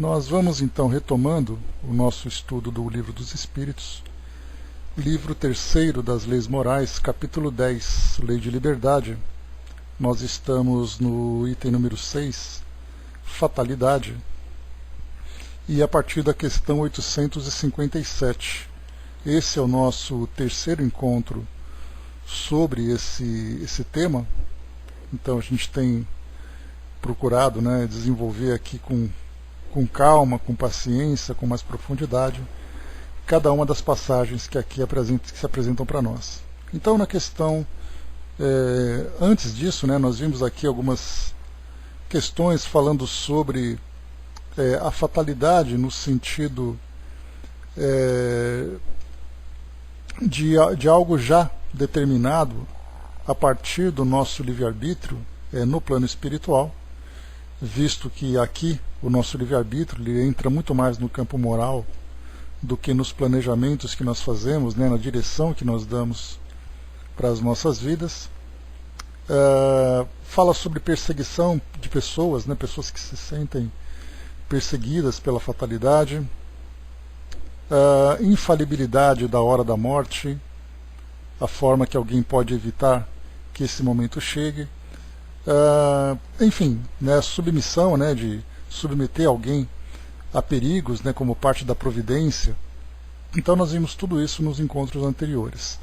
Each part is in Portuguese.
Nós vamos então retomando o nosso estudo do Livro dos Espíritos, livro 3º das Leis Morais, capítulo 10, Lei de Liberdade. Nós estamos no item número 6, Fatalidade, e a partir da questão 857. Esse é o nosso terceiro encontro sobre esse tema. Então a gente tem procurado desenvolver aqui com calma, com paciência, com mais profundidade, cada uma das passagens que aqui se apresentam para nós. Então, na questão, antes disso, nós vimos aqui algumas questões falando sobre a fatalidade no sentido de algo já determinado a partir do nosso livre-arbítrio no plano espiritual, visto que aqui o nosso livre-arbítrio ele entra muito mais no campo moral do que nos planejamentos que nós fazemos, na direção que nós damos para as nossas vidas. Fala sobre perseguição de pessoas, pessoas que se sentem perseguidas pela fatalidade, infalibilidade da hora da morte, a forma que alguém pode evitar que esse momento chegue. Enfim, submissão, de submeter alguém a perigos, como parte da providência. Então nós vimos tudo isso nos encontros anteriores.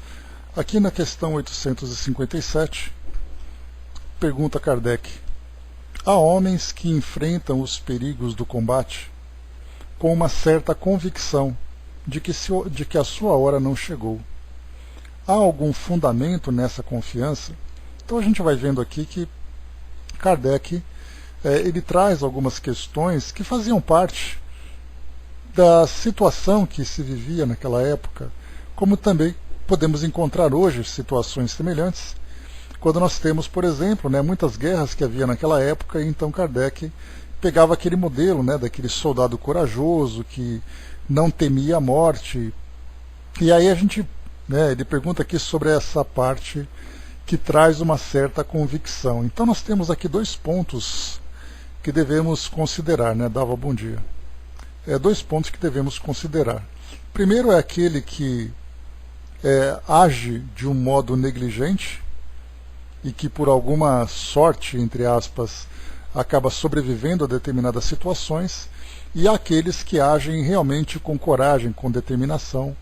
Aqui na questão 857, pergunta Kardec: há homens que enfrentam os perigos do combate com uma certa convicção de que a sua hora não chegou. Há algum fundamento nessa confiança? Então a gente vai vendo aqui que Kardec ele traz algumas questões que faziam parte da situação que se vivia naquela época, como também podemos encontrar hoje situações semelhantes, quando nós temos, por exemplo, muitas guerras que havia naquela época, e então Kardec pegava aquele modelo daquele soldado corajoso que não temia a morte. E aí a gente ele pergunta aqui sobre essa parte que traz uma certa convicção. Então nós temos aqui dois pontos que devemos considerar, Dava, bom dia. Dois pontos que devemos considerar. Primeiro é aquele que age de um modo negligente e que por alguma sorte, entre aspas, acaba sobrevivendo a determinadas situações, e há aqueles que agem realmente com coragem, com determinação,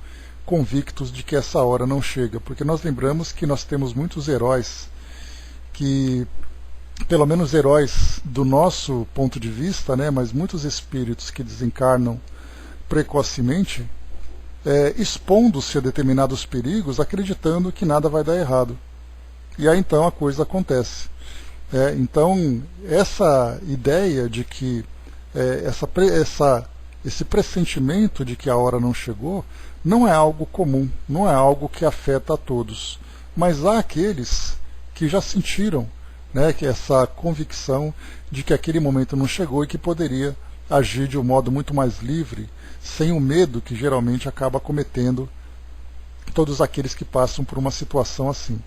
convictos de que essa hora não chega, porque nós lembramos que nós temos muitos heróis que, pelo menos heróis do nosso ponto de vista, mas muitos espíritos que desencarnam precocemente, expondo-se a determinados perigos, acreditando que nada vai dar errado. E aí então a coisa acontece. Então essa ideia de que esse pressentimento de que a hora não chegou não é algo comum, não é algo que afeta a todos, mas há aqueles que já sentiram que essa convicção de que aquele momento não chegou e que poderia agir de um modo muito mais livre, sem o medo que geralmente acaba cometendo todos aqueles que passam por uma situação assim.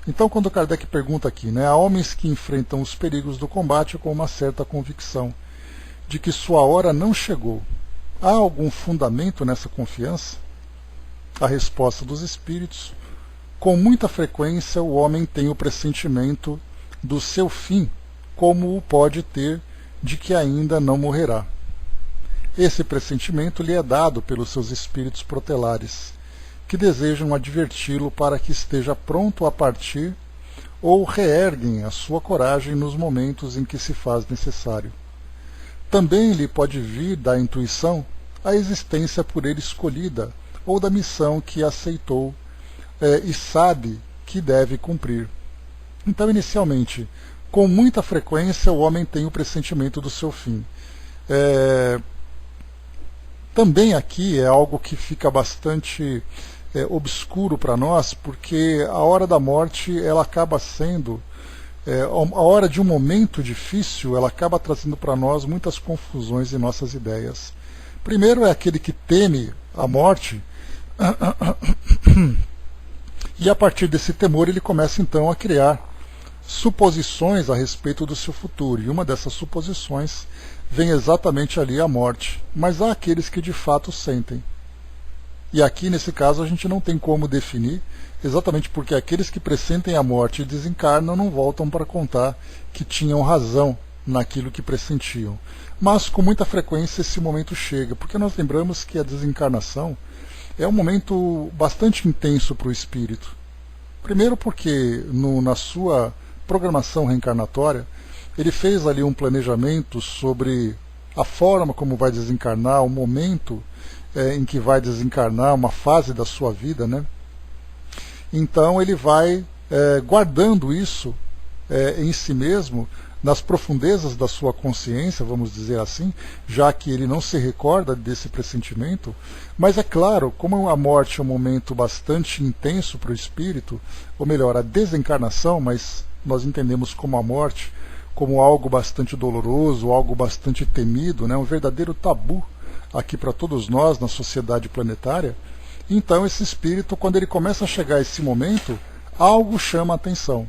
Então, quando Kardec pergunta aqui, há homens que enfrentam os perigos do combate com uma certa convicção de que sua hora não chegou. Há algum fundamento nessa confiança? A resposta dos espíritos: com muita frequência o homem tem o pressentimento do seu fim, como o pode ter de que ainda não morrerá. Esse pressentimento lhe é dado pelos seus espíritos protelares, que desejam adverti-lo para que esteja pronto a partir, ou reerguem a sua coragem nos momentos em que se faz necessário. Também lhe pode vir da intuição a existência por ele escolhida, ou da missão que aceitou e sabe que deve cumprir. Então, inicialmente, com muita frequência o homem tem o pressentimento do seu fim. Também aqui é algo que fica bastante obscuro para nós, porque a hora da morte ela acaba sendo, a hora de um momento difícil, ela acaba trazendo para nós muitas confusões em nossas ideias. Primeiro é aquele que teme a morte, e a partir desse temor ele começa então a criar suposições a respeito do seu futuro, e uma dessas suposições vem exatamente ali a morte, mas há aqueles que de fato sentem. E aqui, nesse caso, a gente não tem como definir, exatamente porque aqueles que pressentem a morte e desencarnam não voltam para contar que tinham razão naquilo que pressentiam. Mas, com muita frequência, esse momento chega, porque nós lembramos que a desencarnação é um momento bastante intenso para o espírito. Primeiro porque, na sua programação reencarnatória, ele fez ali um planejamento sobre a forma como vai desencarnar, o momento em que vai desencarnar, uma fase da sua vida, né? Então ele vai guardando isso em si mesmo, nas profundezas da sua consciência, vamos dizer assim, já que ele não se recorda desse pressentimento. Mas é claro, como a morte é um momento bastante intenso para o espírito, ou melhor, a desencarnação, mas nós entendemos como a morte como algo bastante doloroso, algo bastante temido, né? Um verdadeiro tabu aqui para todos nós na sociedade planetária. Então esse espírito, quando ele começa a chegar a esse momento, algo chama a atenção.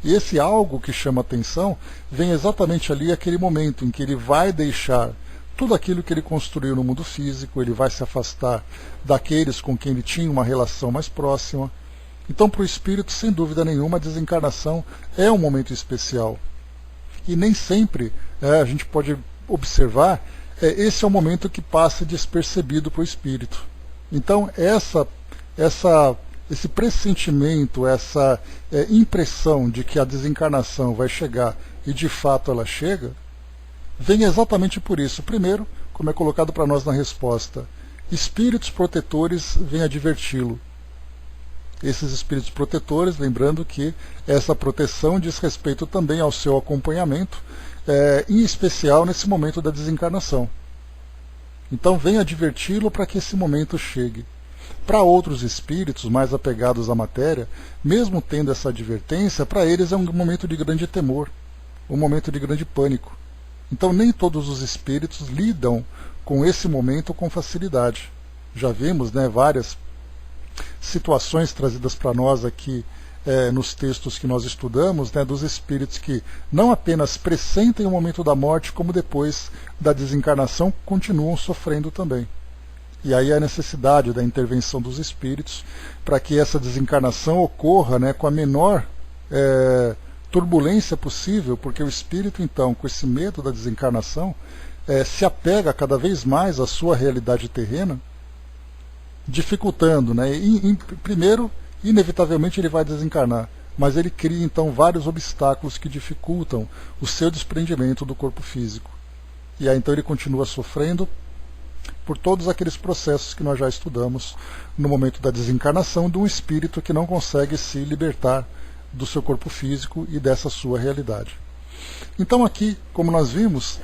E esse algo que chama a atenção vem exatamente ali aquele momento em que ele vai deixar tudo aquilo que ele construiu no mundo físico, ele vai se afastar daqueles com quem ele tinha uma relação mais próxima. Então, para o espírito, sem dúvida nenhuma, a desencarnação é um momento especial. E nem sempre a gente pode observar, esse é o momento que passa despercebido para o espírito. Então, esse pressentimento, essa impressão de que a desencarnação vai chegar e de fato ela chega, vem exatamente por isso. Primeiro, como é colocado para nós na resposta, espíritos protetores vêm adverti-lo. Esses espíritos protetores, lembrando que essa proteção diz respeito também ao seu acompanhamento, em especial nesse momento da desencarnação. Então vem adverti-lo para que esse momento chegue. Para outros espíritos mais apegados à matéria, mesmo tendo essa advertência, para eles é um momento de grande temor, um momento de grande pânico. Então nem todos os espíritos lidam com esse momento com facilidade. Já vimos, né, várias situações trazidas para nós aqui nos textos que nós estudamos, né, dos espíritos que não apenas pressentem o momento da morte, como depois da desencarnação continuam sofrendo também. E aí a necessidade da intervenção dos espíritos para que essa desencarnação ocorra, né, com a menor turbulência possível, porque o espírito, então, com esse medo da desencarnação, se apega cada vez mais à sua realidade terrena, dificultando, né? Primeiro, inevitavelmente ele vai desencarnar, mas ele cria então vários obstáculos que dificultam o seu desprendimento do corpo físico. E aí então ele continua sofrendo por todos aqueles processos que nós já estudamos no momento da desencarnação de um espírito que não consegue se libertar do seu corpo físico e dessa sua realidade. Então aqui, como nós vimos,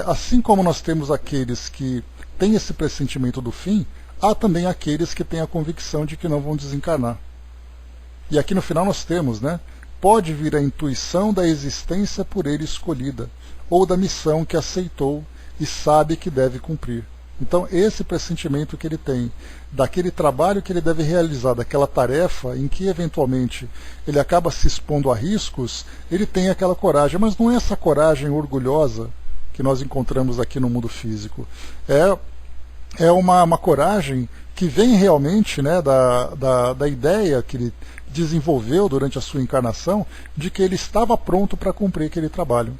assim como nós temos aqueles que têm esse pressentimento do fim, há também aqueles que têm a convicção de que não vão desencarnar. E aqui no final nós temos, né, pode vir a intuição da existência por ele escolhida, ou da missão que aceitou e sabe que deve cumprir. Então esse pressentimento que ele tem, daquele trabalho que ele deve realizar, daquela tarefa em que eventualmente ele acaba se expondo a riscos, ele tem aquela coragem, mas não é essa coragem orgulhosa que nós encontramos aqui no mundo físico. É uma coragem que vem realmente, né, da ideia que ele desenvolveu durante a sua encarnação de que ele estava pronto para cumprir aquele trabalho.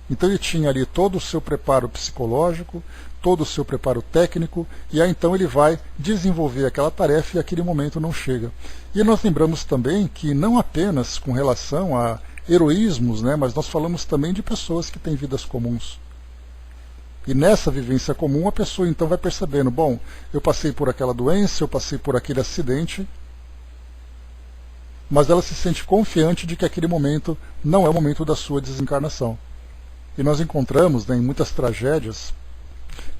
Então ele tinha ali todo o seu preparo psicológico, todo o seu preparo técnico, e aí então ele vai desenvolver aquela tarefa e aquele momento não chega. E nós lembramos também que não apenas com relação a heroísmos, né, mas nós falamos também de pessoas que têm vidas comuns. E nessa vivência comum a pessoa então vai percebendo, bom, eu passei por aquela doença, eu passei por aquele acidente, mas ela se sente confiante de que aquele momento não é o momento da sua desencarnação. E nós encontramos, né, em muitas tragédias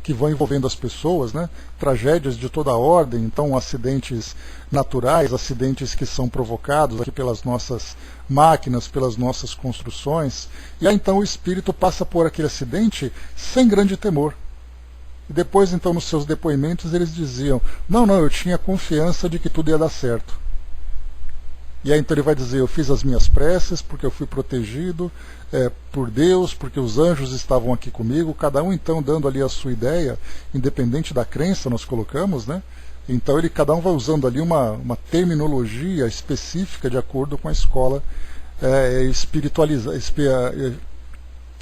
que vão envolvendo as pessoas, né, tragédias de toda a ordem, então acidentes naturais, acidentes que são provocados aqui pelas nossas máquinas, pelas nossas construções, e aí então o espírito passa por aquele acidente sem grande temor. E depois então nos seus depoimentos eles diziam, não, eu tinha confiança de que tudo ia dar certo. E aí então ele vai dizer, eu fiz as minhas preces porque eu fui protegido por Deus, porque os anjos estavam aqui comigo, cada um então dando ali a sua ideia, independente da crença nós colocamos, né? Então cada um vai usando ali uma terminologia específica de acordo com a escola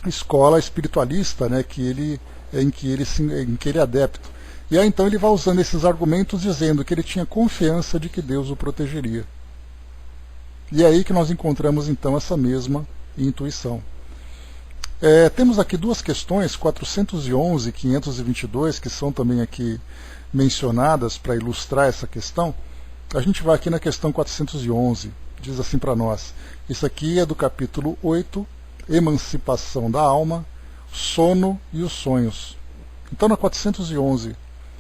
escola espiritualista, né, em que ele é adepto. E aí então ele vai usando esses argumentos dizendo que ele tinha confiança de que Deus o protegeria. E é aí que nós encontramos então essa mesma intuição. Temos aqui duas questões, 411 e 522, que são também aqui mencionadas para ilustrar essa questão. A gente vai aqui na questão 411, diz assim para nós, isso aqui é do capítulo 8, Emancipação da Alma, Sono e os Sonhos. Então na 411,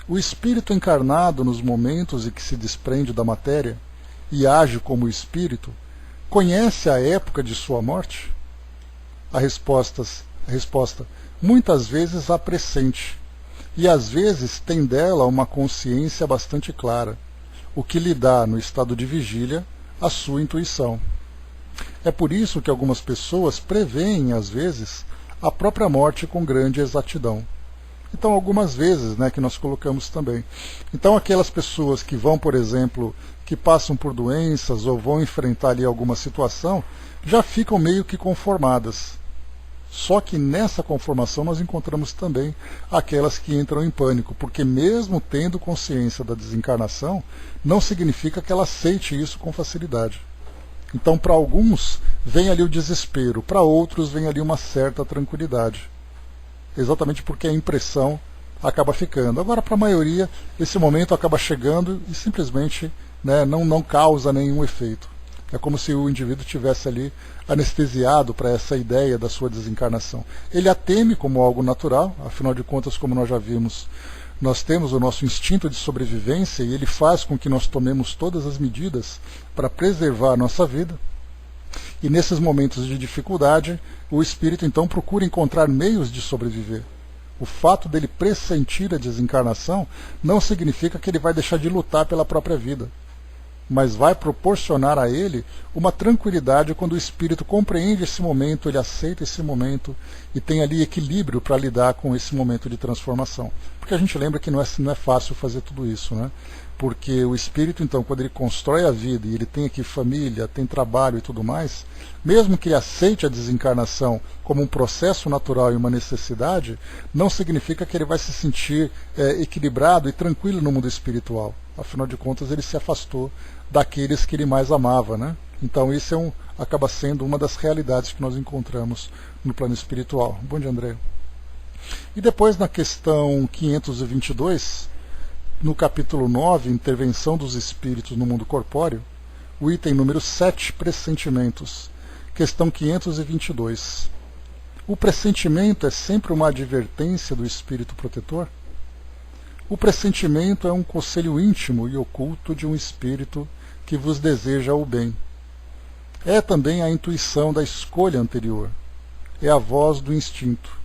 o espírito encarnado nos momentos em que se desprende da matéria e age como espírito, conhece a época de sua morte? A resposta, muitas vezes a pressente, e às vezes tem dela uma consciência bastante clara, o que lhe dá, no estado de vigília, a sua intuição. É por isso que algumas pessoas preveem, às vezes, a própria morte com grande exatidão. Então, algumas vezes, né, que nós colocamos também. Então, aquelas pessoas que vão, por exemplo, que passam por doenças ou vão enfrentar ali alguma situação, já ficam meio que conformadas. Só que nessa conformação nós encontramos também aquelas que entram em pânico, porque mesmo tendo consciência da desencarnação, não significa que ela aceite isso com facilidade. Então, para alguns, vem ali o desespero, para outros, vem ali uma certa tranquilidade. Exatamente porque a impressão acaba ficando. Agora, para a maioria, esse momento acaba chegando e simplesmente, né, não causa nenhum efeito. É como se o indivíduo tivesse ali anestesiado para essa ideia da sua desencarnação. Ele a teme como algo natural, afinal de contas, como nós já vimos, nós temos o nosso instinto de sobrevivência e ele faz com que nós tomemos todas as medidas para preservar a nossa vida. E nesses momentos de dificuldade, o espírito então procura encontrar meios de sobreviver. O fato dele pressentir a desencarnação não significa que ele vai deixar de lutar pela própria vida, mas vai proporcionar a ele uma tranquilidade quando o espírito compreende esse momento, ele aceita esse momento e tem ali equilíbrio para lidar com esse momento de transformação. Porque a gente lembra que não é fácil fazer tudo isso, né? Porque o espírito, então, quando ele constrói a vida e ele tem aqui família, tem trabalho e tudo mais, mesmo que ele aceite a desencarnação como um processo natural e uma necessidade, não significa que ele vai se sentir equilibrado e tranquilo no mundo espiritual. Afinal de contas, ele se afastou daqueles que ele mais amava, né? Então isso acaba sendo uma das realidades que nós encontramos no plano espiritual. Bom dia, André. E depois, na questão 522, no capítulo 9, Intervenção dos Espíritos no Mundo Corpóreo, o item número 7, Pressentimentos, questão 522. O pressentimento é sempre uma advertência do espírito protetor? O pressentimento é um conselho íntimo e oculto de um espírito que vos deseja o bem. É também a intuição da escolha anterior. É a voz do instinto.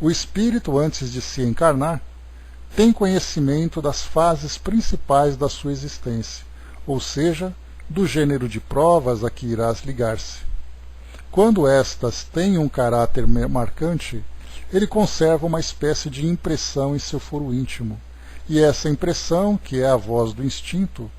O espírito, antes de se encarnar, tem conhecimento das fases principais da sua existência, ou seja, do gênero de provas a que irás ligar-se. Quando estas têm um caráter marcante, ele conserva uma espécie de impressão em seu foro íntimo, e essa impressão, que é a voz do instinto,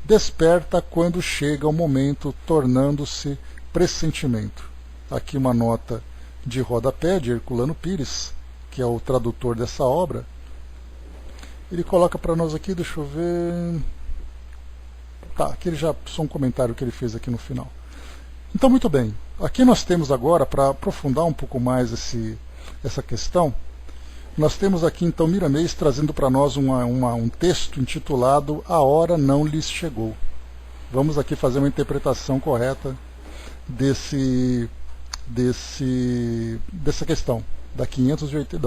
desperta quando chega o momento, tornando-se pressentimento. Aqui uma nota de rodapé de Herculano Pires, que é o tradutor dessa obra. Ele coloca para nós aqui, deixa eu ver... Tá, aqui ele já só um comentário que ele fez aqui no final. Então, muito bem. Aqui nós temos agora, para aprofundar um pouco mais essa questão, nós temos aqui então Miramês trazendo para nós um texto intitulado A Hora Não Lhes Chegou. Vamos aqui fazer uma interpretação correta dessa questão, da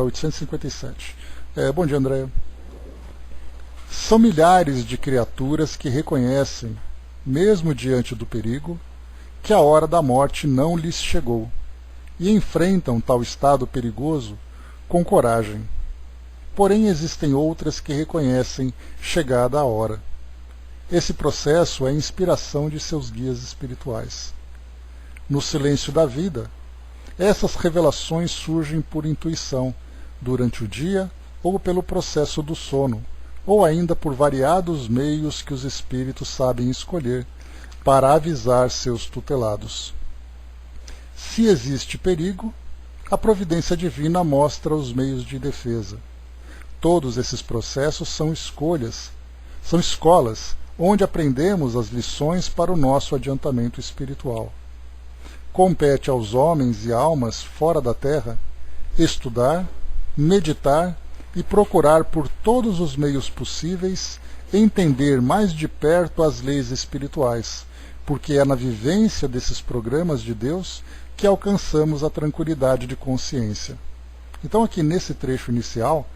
857. Bom dia, André. São milhares de criaturas que reconhecem, mesmo diante do perigo, que a hora da morte não lhes chegou, e enfrentam tal estado perigoso com coragem. Porém, existem outras que reconhecem chegada a hora. esse processo é a inspiração de seus guias espirituais. No silêncio da vida, essas revelações surgem por intuição, durante o dia ou pelo processo do sono, ou ainda por variados meios que os espíritos sabem escolher para avisar seus tutelados. Se existe perigo, a providência divina mostra os meios de defesa. Todos esses processos são escolas onde aprendemos as lições para o nosso adiantamento espiritual. Compete aos homens e almas fora da Terra estudar, meditar e procurar por todos os meios possíveis entender mais de perto as leis espirituais, porque é na vivência desses programas de Deus que alcançamos a tranquilidade de consciência. Então aqui nesse trecho inicial,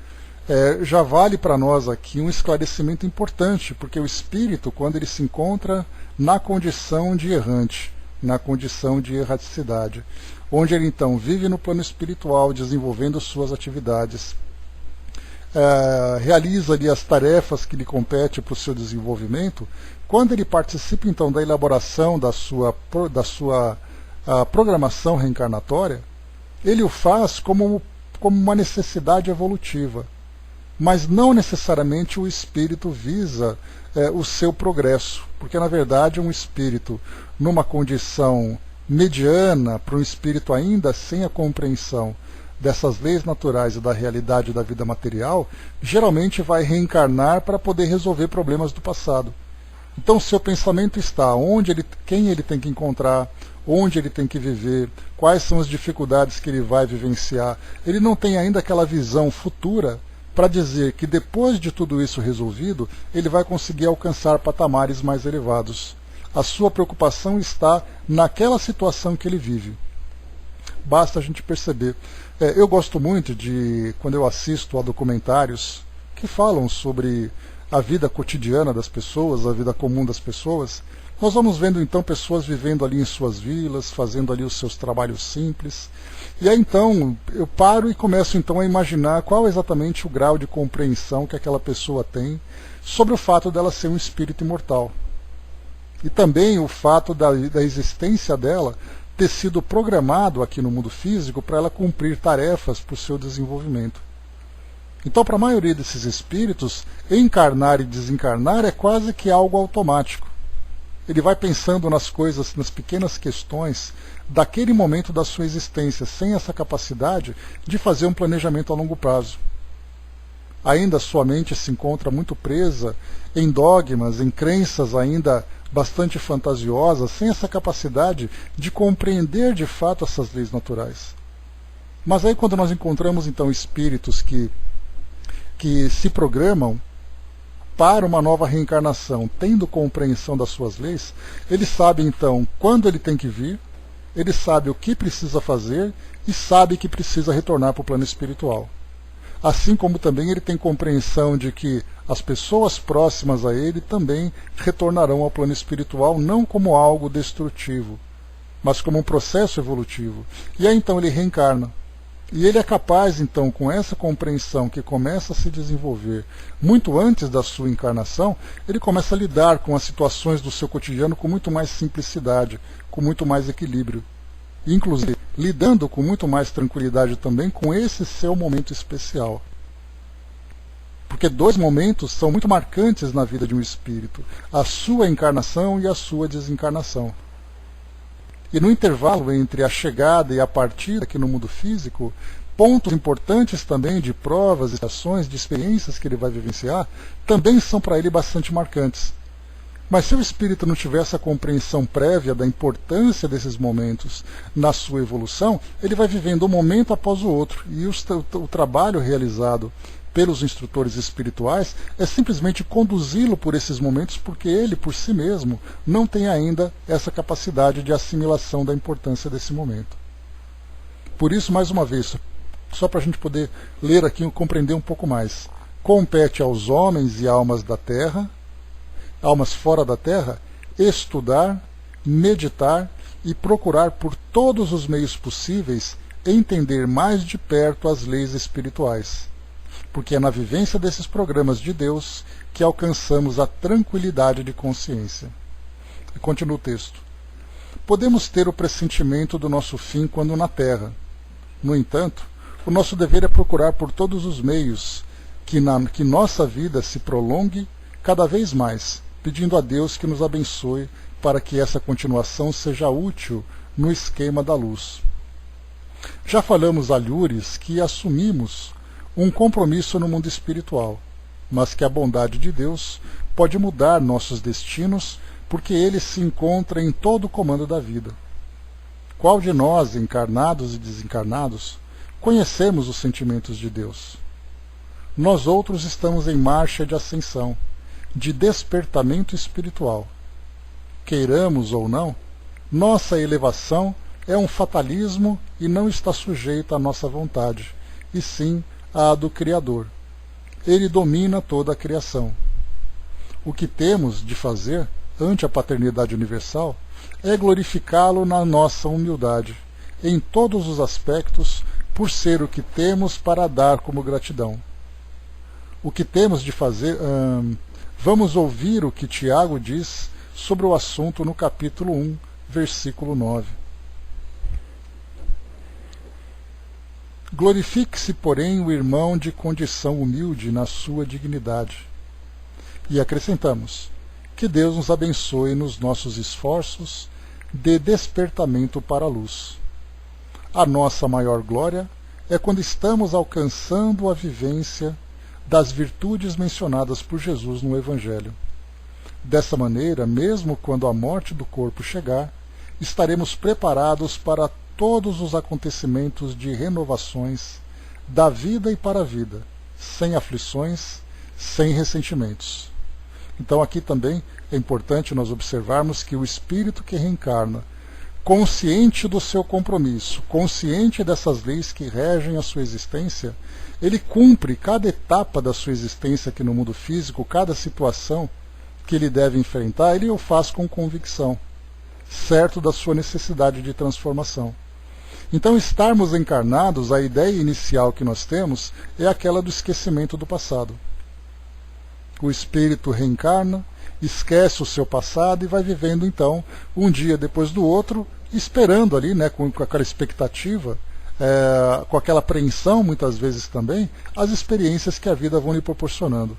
já vale para nós aqui um esclarecimento importante, porque o espírito, quando ele se encontra na condição de errante, na condição de erraticidade, onde ele então vive no plano espiritual, desenvolvendo suas atividades, realiza ali as tarefas que lhe competem para o seu desenvolvimento, quando ele participa então da elaboração da sua programação reencarnatória, ele o faz como uma necessidade evolutiva, mas não necessariamente o espírito visa o seu progresso, porque na verdade um espírito numa condição mediana, para um espírito ainda sem a compreensão dessas leis naturais e da realidade da vida material, geralmente vai reencarnar para poder resolver problemas do passado. Então seu pensamento está quem ele tem que encontrar, onde ele tem que viver, quais são as dificuldades que ele vai vivenciar. Ele não tem ainda aquela visão futura para dizer que depois de tudo isso resolvido, ele vai conseguir alcançar patamares mais elevados. A sua preocupação está naquela situação que ele vive. Basta a gente perceber. Eu gosto muito quando eu assisto a documentários que falam sobre a vida cotidiana das pessoas, a vida comum das pessoas, nós vamos vendo então pessoas vivendo ali em suas vilas, fazendo ali os seus trabalhos simples. E aí então eu paro e começo então a imaginar qual é exatamente o grau de compreensão que aquela pessoa tem sobre o fato dela ser um espírito imortal. E também o fato da existência dela ter sido programado aqui no mundo físico para ela cumprir tarefas para o seu desenvolvimento. Então, para a maioria desses espíritos, encarnar e desencarnar é quase que algo automático. Ele vai pensando nas coisas, nas pequenas questões daquele momento da sua existência, sem essa capacidade de fazer um planejamento a longo prazo. Ainda sua mente se encontra muito presa em dogmas, em crenças ainda bastante fantasiosas, sem essa capacidade de compreender de fato essas leis naturais. Mas aí quando nós encontramos então espíritos que se programam para uma nova reencarnação, tendo compreensão das suas leis, ele sabe então quando ele tem que vir, ele sabe o que precisa fazer e sabe que precisa retornar para o plano espiritual. Assim como também ele tem compreensão de que as pessoas próximas a ele também retornarão ao plano espiritual, não como algo destrutivo, mas como um processo evolutivo. E aí então ele reencarna. E ele é capaz, então, com essa compreensão que começa a se desenvolver muito antes da sua encarnação, ele começa a lidar com as situações do seu cotidiano com muito mais simplicidade, com muito mais equilíbrio. Inclusive, lidando com muito mais tranquilidade também com esse seu momento especial. Porque dois momentos são muito marcantes na vida de um espírito: a sua encarnação e a sua desencarnação. E no intervalo entre a chegada e a partida aqui no mundo físico, pontos importantes também de provas, de ações, de experiências que ele vai vivenciar, também são para ele bastante marcantes. Mas se o espírito não tiver essa compreensão prévia da importância desses momentos na sua evolução, ele vai vivendo um momento após o outro. E o trabalho realizado pelos instrutores espirituais é simplesmente conduzi-lo por esses momentos, porque ele, por si mesmo, não tem ainda essa capacidade de assimilação da importância desse momento. Por isso, mais uma vez, só para a gente poder ler aqui e compreender um pouco mais, compete aos homens e almas da Terra, almas fora da Terra, estudar, meditar e procurar por todos os meios possíveis entender mais de perto as leis espirituais, porque é na vivência desses programas de Deus que alcançamos a tranquilidade de consciência. E continua o texto. Podemos ter o pressentimento do nosso fim quando na Terra. No entanto, o nosso dever é procurar por todos os meios que nossa vida se prolongue cada vez mais, pedindo a Deus que nos abençoe para que essa continuação seja útil no esquema da luz. Já falamos alhures que assumimos um compromisso no mundo espiritual, mas que a bondade de Deus pode mudar nossos destinos porque Ele se encontra em todo o comando da vida. Qual de nós, encarnados e desencarnados, conhecemos os sentimentos de Deus? Nós outros estamos em marcha de ascensão, de despertamento espiritual. Queiramos ou não, nossa elevação é um fatalismo e não está sujeita à nossa vontade, e sim à do Criador. Ele domina toda a criação. O que temos de fazer, ante a paternidade universal, é glorificá-lo na nossa humildade, em todos os aspectos, por ser o que temos para dar como gratidão. O que temos de fazer... vamos ouvir o que Tiago diz sobre o assunto no capítulo 1, versículo 9. Glorifique-se, porém, o irmão de condição humilde na sua dignidade. E acrescentamos, que Deus nos abençoe nos nossos esforços de despertamento para a luz. A nossa maior glória é quando estamos alcançando a vivência das virtudes mencionadas por Jesus no Evangelho. Dessa maneira, mesmo quando a morte do corpo chegar, estaremos preparados para todos os acontecimentos de renovações da vida e para a vida, sem aflições, sem ressentimentos. Então aqui também é importante nós observarmos que o espírito que reencarna, consciente do seu compromisso, consciente dessas leis que regem a sua existência, ele cumpre cada etapa da sua existência aqui no mundo físico, cada situação que ele deve enfrentar, ele o faz com convicção, certo da sua necessidade de transformação. Então, estarmos encarnados, a ideia inicial que nós temos é aquela do esquecimento do passado. O espírito reencarna, esquece o seu passado e vai vivendo, então, um dia depois do outro, esperando ali, né, com aquela expectativa, com aquela apreensão, muitas vezes também, as experiências que a vida vão lhe proporcionando.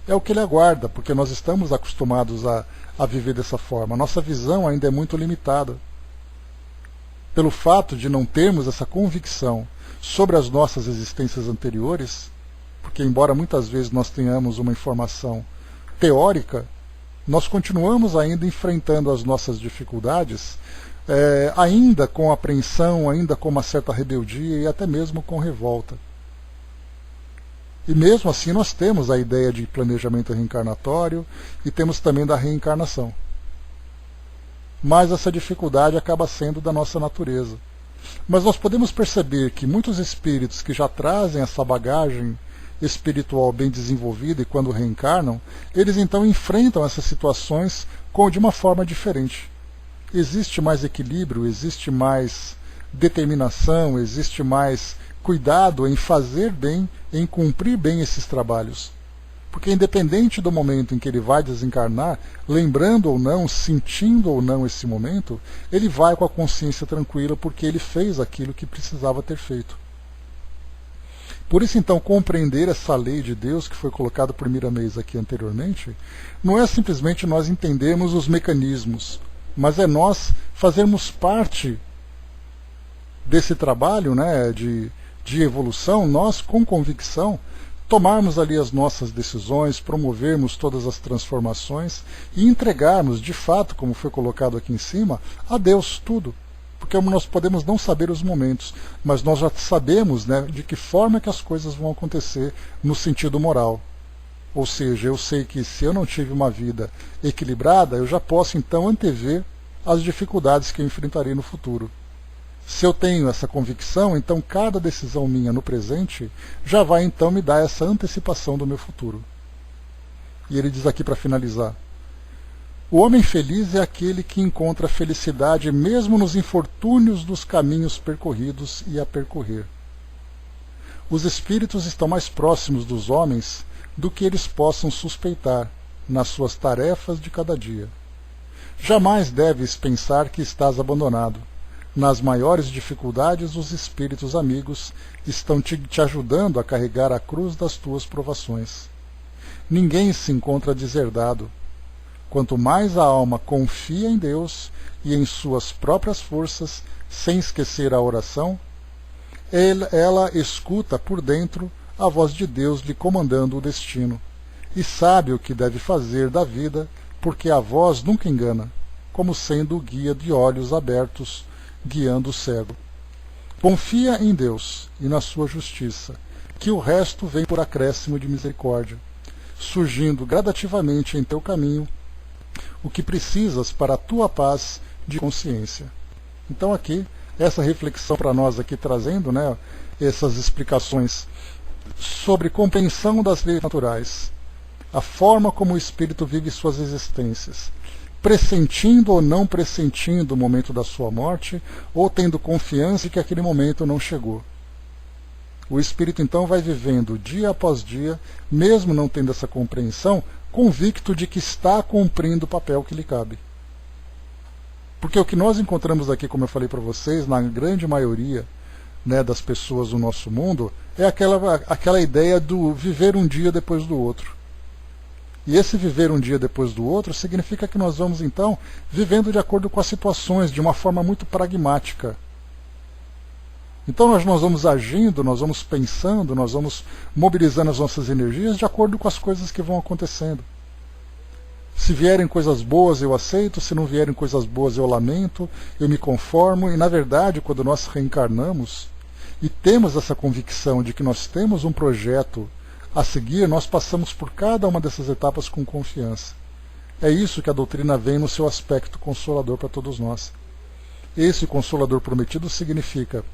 É o que ele aguarda, porque nós estamos acostumados a viver dessa forma. A nossa visão ainda é muito limitada. Pelo fato de não termos essa convicção sobre as nossas existências anteriores, porque embora muitas vezes nós tenhamos uma informação teórica, nós continuamos ainda enfrentando as nossas dificuldades, ainda com apreensão, ainda com uma certa rebeldia e até mesmo com revolta. E mesmo assim nós temos a ideia de planejamento reencarnatório e temos também da reencarnação. Mas essa dificuldade acaba sendo da nossa natureza. Mas nós podemos perceber que muitos espíritos que já trazem essa bagagem espiritual bem desenvolvida e quando reencarnam, eles então enfrentam essas situações de uma forma diferente. Existe mais equilíbrio, existe mais determinação, existe mais cuidado em fazer bem, em cumprir bem esses trabalhos. Porque independente do momento em que ele vai desencarnar, lembrando ou não, sentindo ou não esse momento, ele vai com a consciência tranquila porque ele fez aquilo que precisava ter feito. Por isso, então, compreender essa lei de Deus que foi colocada por Miramês aqui anteriormente, não é simplesmente nós entendermos os mecanismos, mas é nós fazermos parte desse trabalho, né, de evolução, nós com convicção, tomarmos ali as nossas decisões, promovermos todas as transformações e entregarmos, de fato, como foi colocado aqui em cima, a Deus tudo. Porque nós podemos não saber os momentos, mas nós já sabemos, né, de que forma que as coisas vão acontecer no sentido moral. Ou seja, eu sei que se eu não tive uma vida equilibrada, eu já posso então antever as dificuldades que eu enfrentarei no futuro. Se eu tenho essa convicção, então cada decisão minha no presente já vai então me dar essa antecipação do meu futuro. E ele diz aqui para finalizar: o homem feliz é aquele que encontra felicidade mesmo nos infortúnios dos caminhos percorridos e a percorrer. Os espíritos estão mais próximos dos homens do que eles possam suspeitar nas suas tarefas de cada dia. Jamais deves pensar que estás abandonado. Nas maiores dificuldades, os espíritos amigos estão te ajudando a carregar a cruz das tuas provações. Ninguém se encontra deserdado. Quanto mais a alma confia em Deus e em suas próprias forças, sem esquecer a oração, ela escuta por dentro a voz de Deus lhe comandando o destino, e sabe o que deve fazer da vida, porque a voz nunca engana, como sendo o guia de olhos abertos, guiando o cego. Confia em Deus e na sua justiça, que o resto vem por acréscimo de misericórdia, surgindo gradativamente em teu caminho o que precisas para a tua paz de consciência. Então aqui, essa reflexão para nós aqui trazendo, né, essas explicações sobre compreensão das leis naturais, a forma como o espírito vive suas existências, pressentindo ou não pressentindo o momento da sua morte, ou tendo confiança de que aquele momento não chegou. O espírito então vai vivendo dia após dia, mesmo não tendo essa compreensão, convicto de que está cumprindo o papel que lhe cabe. Porque o que nós encontramos aqui, como eu falei para vocês, na grande maioria, né, das pessoas do nosso mundo, é aquela ideia do viver um dia depois do outro. E esse viver um dia depois do outro significa que nós vamos então vivendo de acordo com as situações, de uma forma muito pragmática. Então nós vamos agindo, nós vamos pensando, nós vamos mobilizando as nossas energias de acordo com as coisas que vão acontecendo. Se vierem coisas boas eu aceito, se não vierem coisas boas eu lamento, eu me conformo, e na verdade quando nós reencarnamos e temos essa convicção de que nós temos um projeto a seguir, nós passamos por cada uma dessas etapas com confiança. É isso que a doutrina vem no seu aspecto consolador para todos nós. Esse consolador prometido significa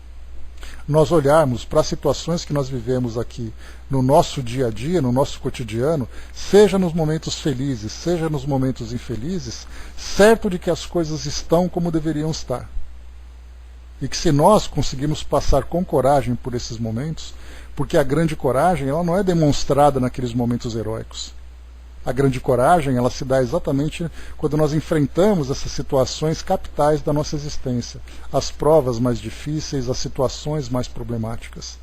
nós olharmos para as situações que nós vivemos aqui no nosso dia a dia, no nosso cotidiano, seja nos momentos felizes, seja nos momentos infelizes, certo de que as coisas estão como deveriam estar. E que se nós conseguirmos passar com coragem por esses momentos, porque a grande coragem ela não é demonstrada naqueles momentos heróicos. A grande coragem ela se dá exatamente quando nós enfrentamos essas situações capitais da nossa existência, as provas mais difíceis, as situações mais problemáticas.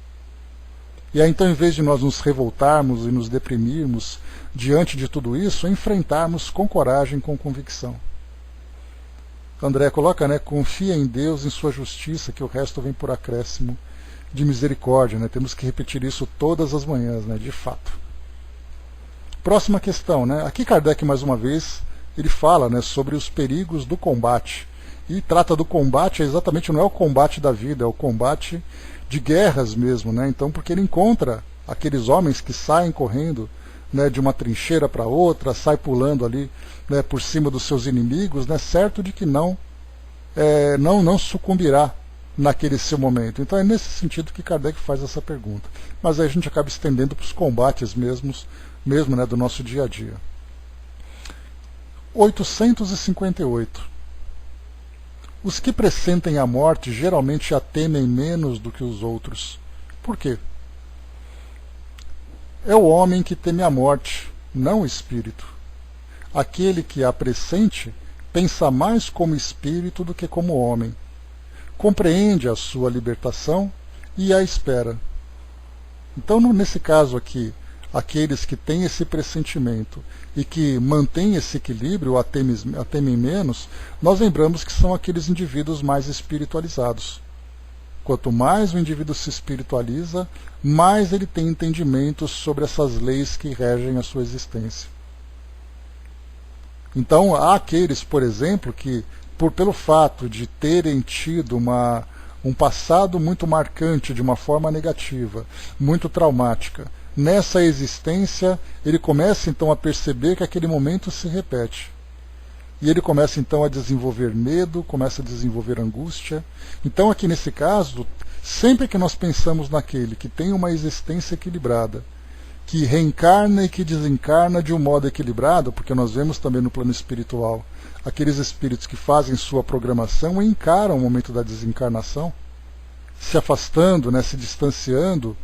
E aí então, em vez de nós nos revoltarmos e nos deprimirmos diante de tudo isso, enfrentarmos com coragem, com convicção. André coloca, né, confia em Deus, em sua justiça, que o resto vem por acréscimo de misericórdia. Né? Temos que repetir isso todas as manhãs, né, de fato. Próxima questão, né? Aqui Kardec, mais uma vez, ele fala, né, sobre os perigos do combate. E trata do combate, exatamente não é o combate da vida, é o combate de guerras mesmo. Né? Então, porque ele encontra aqueles homens que saem correndo, né, de uma trincheira para outra, sai pulando ali, né, por cima dos seus inimigos, né, certo de que não sucumbirá naquele seu momento. Então é nesse sentido que Kardec faz essa pergunta. Mas aí a gente acaba estendendo para os combates mesmo, né, do nosso dia a dia. 858. Os que pressentem a morte geralmente a temem menos do que os outros. Por quê? É o homem que teme a morte, não o espírito. Aquele que a pressente pensa mais como espírito do que como homem. Compreende a sua libertação e a espera. Então, nesse caso aqui, aqueles que têm esse pressentimento e que mantêm esse equilíbrio, a temem menos, nós lembramos que são aqueles indivíduos mais espiritualizados. Quanto mais o indivíduo se espiritualiza, mais ele tem entendimento sobre essas leis que regem a sua existência. Então, há aqueles, por exemplo, que, pelo fato de terem tido um passado muito marcante, de uma forma negativa, muito traumática, nessa existência, ele começa então a perceber que aquele momento se repete. E ele começa então a desenvolver medo, começa a desenvolver angústia. Então aqui nesse caso, sempre que nós pensamos naquele que tem uma existência equilibrada, que reencarna e que desencarna de um modo equilibrado, porque nós vemos também no plano espiritual, aqueles espíritos que fazem sua programação e encaram o momento da desencarnação, se afastando, né, se distanciando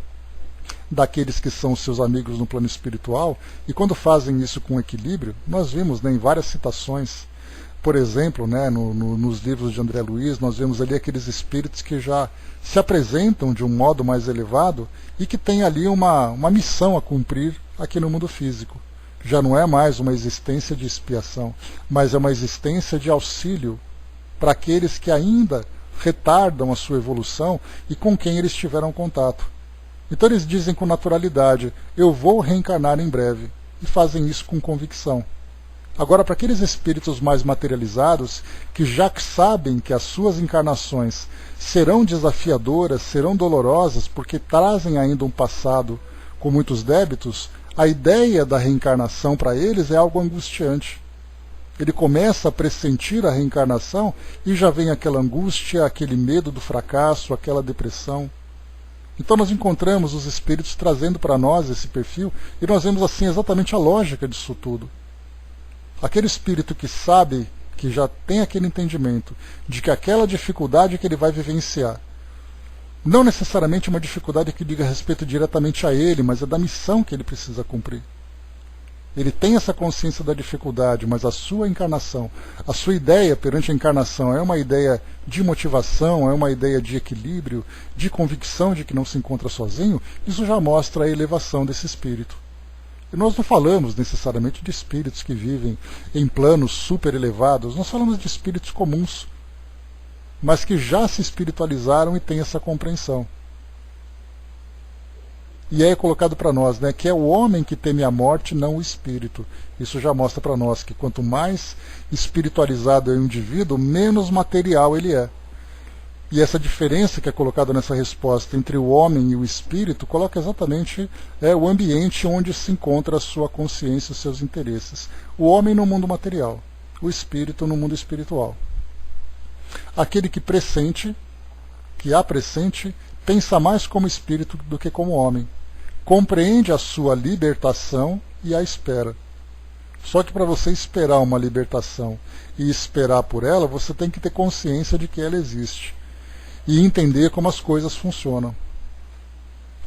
daqueles que são seus amigos no plano espiritual, e quando fazem isso com equilíbrio, nós vimos, né, em várias citações, por exemplo, né, nos livros de André Luiz, nós vemos ali aqueles espíritos que já se apresentam de um modo mais elevado e que têm ali uma missão a cumprir aqui no mundo físico. Já não é mais uma existência de expiação, mas é uma existência de auxílio para aqueles que ainda retardam a sua evolução e com quem eles tiveram contato. Então eles dizem com naturalidade, eu vou reencarnar em breve, e fazem isso com convicção. Agora, para aqueles espíritos mais materializados, que já sabem que as suas encarnações serão desafiadoras, serão dolorosas, porque trazem ainda um passado com muitos débitos, a ideia da reencarnação para eles é algo angustiante. Ele começa a pressentir a reencarnação e já vem aquela angústia, aquele medo do fracasso, aquela depressão. Então nós encontramos os espíritos trazendo para nós esse perfil e nós vemos assim exatamente a lógica disso tudo. Aquele espírito que sabe, que já tem aquele entendimento de que aquela dificuldade que ele vai vivenciar, não necessariamente uma dificuldade que diga respeito diretamente a ele, mas é da missão que ele precisa cumprir. Ele tem essa consciência da dificuldade, mas a sua encarnação, a sua ideia perante a encarnação é uma ideia de motivação, é uma ideia de equilíbrio, de convicção de que não se encontra sozinho, isso já mostra a elevação desse espírito. E nós não falamos necessariamente de espíritos que vivem em planos super elevados, nós falamos de espíritos comuns, mas que já se espiritualizaram e têm essa compreensão. E é colocado para nós, né, que é o homem que teme a morte, não o espírito. Isso já mostra para nós que quanto mais espiritualizado é o indivíduo, menos material ele é. E essa diferença que é colocada nessa resposta entre o homem e o espírito coloca exatamente o ambiente onde se encontra a sua consciência e os seus interesses. O homem no mundo material, o espírito no mundo espiritual. Aquele que pressente, que há pressente, pensa mais como espírito do que como homem. Compreende a sua libertação e a espera. Só que para você esperar uma libertação e esperar por ela, você tem que ter consciência de que ela existe e entender como as coisas funcionam.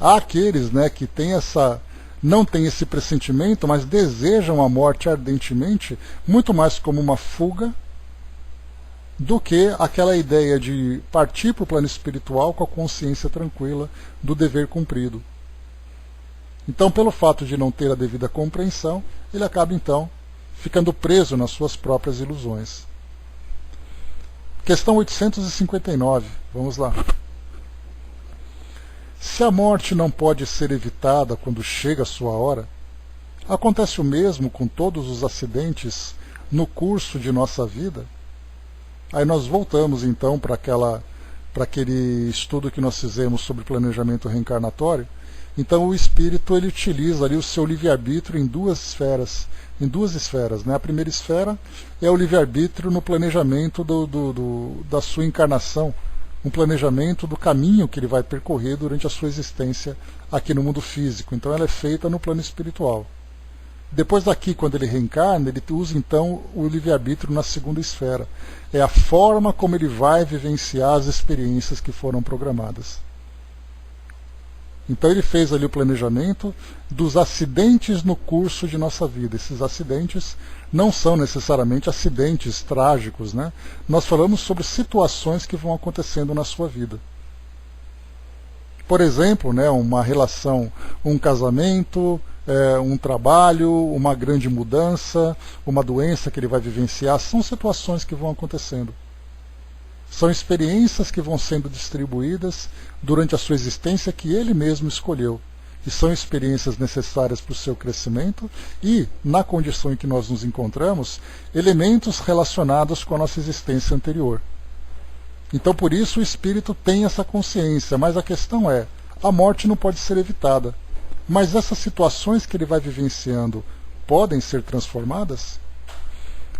Há aqueles, né, que não têm esse pressentimento, mas desejam a morte ardentemente, muito mais como uma fuga do que aquela ideia de partir para o plano espiritual com a consciência tranquila do dever cumprido. Então, pelo fato de não ter a devida compreensão, ele acaba, então, ficando preso nas suas próprias ilusões. Questão 859, vamos lá. Se a morte não pode ser evitada quando chega a sua hora, acontece o mesmo com todos os acidentes no curso de nossa vida? Aí nós voltamos, então, para aquele estudo que nós fizemos sobre planejamento reencarnatório. Então o espírito ele utiliza ali o seu livre-arbítrio em duas esferas, né? A primeira esfera é o livre-arbítrio no planejamento da sua encarnação, um planejamento do caminho que ele vai percorrer durante a sua existência aqui no mundo físico. Então ela é feita no plano espiritual. Depois daqui, quando ele reencarna, ele usa então o livre-arbítrio na segunda esfera. É a forma como ele vai vivenciar as experiências que foram programadas. Então ele fez ali o planejamento dos acidentes no curso de nossa vida. Esses acidentes não são necessariamente acidentes trágicos, né? Nós falamos sobre situações que vão acontecendo na sua vida. Por exemplo, né, uma relação, um casamento, um trabalho, uma grande mudança, uma doença que ele vai vivenciar, são situações que vão acontecendo. São experiências que vão sendo distribuídas durante a sua existência que ele mesmo escolheu. E são experiências necessárias para o seu crescimento e, na condição em que nós nos encontramos, elementos relacionados com a nossa existência anterior. Então, por isso, o espírito tem essa consciência, mas a questão é, a morte não pode ser evitada. Mas essas situações que ele vai vivenciando podem ser transformadas?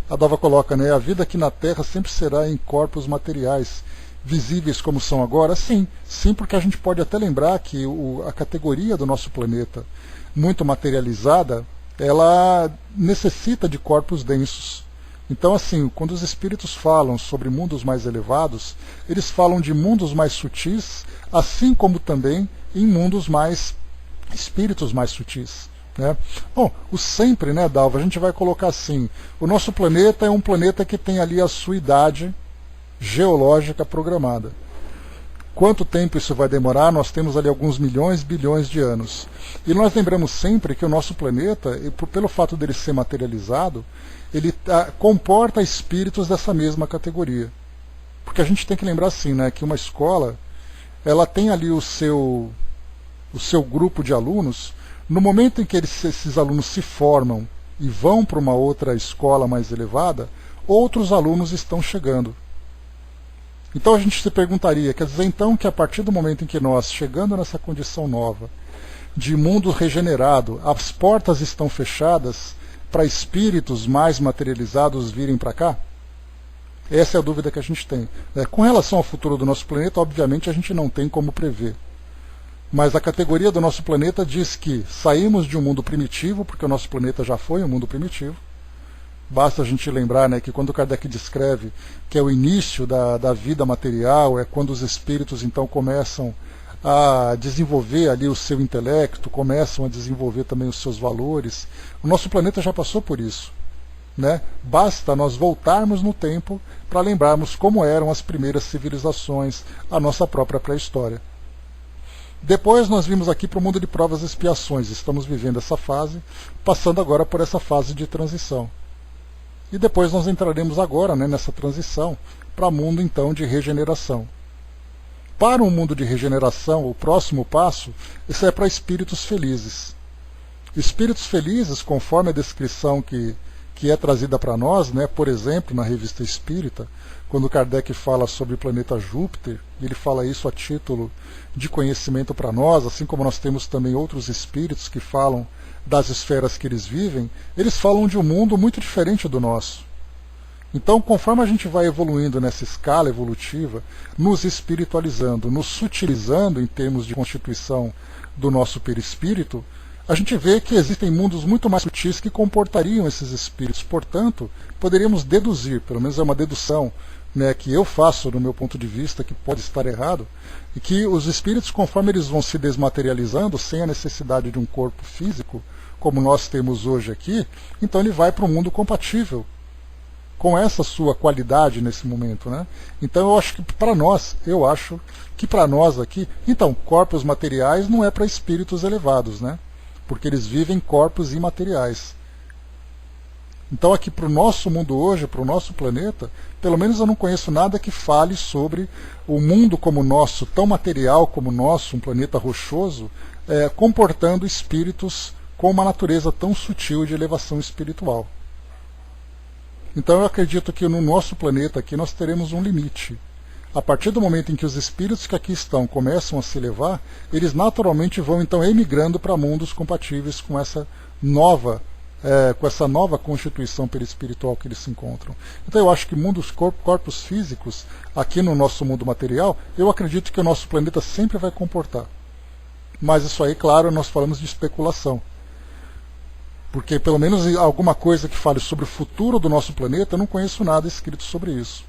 A Dava coloca, né, a vida aqui na Terra sempre será em corpos materiais, visíveis como são agora? Sim, porque a gente pode até lembrar que a categoria do nosso planeta, muito materializada, ela necessita de corpos densos. Então, assim, quando os espíritos falam sobre mundos mais elevados, eles falam de mundos mais sutis, assim como também em mundos mais espíritos mais sutis. Né? Bom, o sempre, né, Dalva, a gente vai colocar assim, o nosso planeta é um planeta que tem ali a sua idade geológica programada. Quanto tempo isso vai demorar? Nós temos ali alguns milhões, bilhões de anos. E nós lembramos sempre que o nosso planeta, pelo fato dele ser materializado, ele comporta espíritos dessa mesma categoria. Porque a gente tem que lembrar assim, né, que uma escola, ela tem ali o seu grupo de alunos. No momento em que esses alunos se formam e vão para uma outra escola mais elevada, outros alunos estão chegando. Então a gente se perguntaria, quer dizer então que a partir do momento em que nós, chegando nessa condição nova, de mundo regenerado, as portas estão fechadas para espíritos mais materializados virem para cá? Essa é a dúvida que a gente tem. Com relação ao futuro do nosso planeta, obviamente a gente não tem como prever. Mas a categoria do nosso planeta diz que saímos de um mundo primitivo, porque o nosso planeta já foi um mundo primitivo. Basta a gente lembrar, né, que quando Kardec descreve que é o início da vida material, é quando os espíritos então começam a desenvolver ali o seu intelecto, começam a desenvolver também os seus valores. O nosso planeta já passou por isso. Né? Basta nós voltarmos no tempo para lembrarmos como eram as primeiras civilizações, a nossa própria pré-história. Depois nós vimos aqui para o mundo de provas e expiações. Estamos vivendo essa fase, passando agora por essa fase de transição. E depois nós entraremos agora, né, nessa transição para o mundo então de regeneração. Para um mundo de regeneração, o próximo passo, isso é para espíritos felizes. Espíritos felizes, conforme a descrição que é trazida para nós, né, por exemplo, na Revista Espírita, quando Kardec fala sobre o planeta Júpiter, ele fala isso a título de conhecimento para nós, assim como nós temos também outros espíritos que falam das esferas que eles vivem, eles falam de um mundo muito diferente do nosso. Então, conforme a gente vai evoluindo nessa escala evolutiva, nos espiritualizando, nos sutilizando em termos de constituição do nosso perispírito, a gente vê que existem mundos muito mais sutis que comportariam esses espíritos. Portanto, poderíamos deduzir, pelo menos é uma dedução, né, que eu faço do meu ponto de vista, que pode estar errado, e que os espíritos, conforme eles vão se desmaterializando, sem a necessidade de um corpo físico, como nós temos hoje aqui, então ele vai para um mundo compatível com essa sua qualidade nesse momento, né? Então eu acho que para nós aqui, então, corpos materiais não é para espíritos elevados, né? Porque eles vivem corpos imateriais. Então aqui para o nosso mundo hoje, para o nosso planeta, pelo menos eu não conheço nada que fale sobre o mundo como o nosso, tão material como o nosso, um planeta rochoso, comportando espíritos com uma natureza tão sutil de elevação espiritual. Então eu acredito que no nosso planeta aqui nós teremos um limite. A partir do momento em que os espíritos que aqui estão começam a se elevar, eles naturalmente vão então emigrando para mundos compatíveis com essa nova constituição perispiritual que eles se encontram. Então eu acho que corpos físicos, aqui no nosso mundo material, eu acredito que o nosso planeta sempre vai comportar. Mas isso aí, claro, nós falamos de especulação. Porque pelo menos alguma coisa que fale sobre o futuro do nosso planeta, eu não conheço nada escrito sobre isso.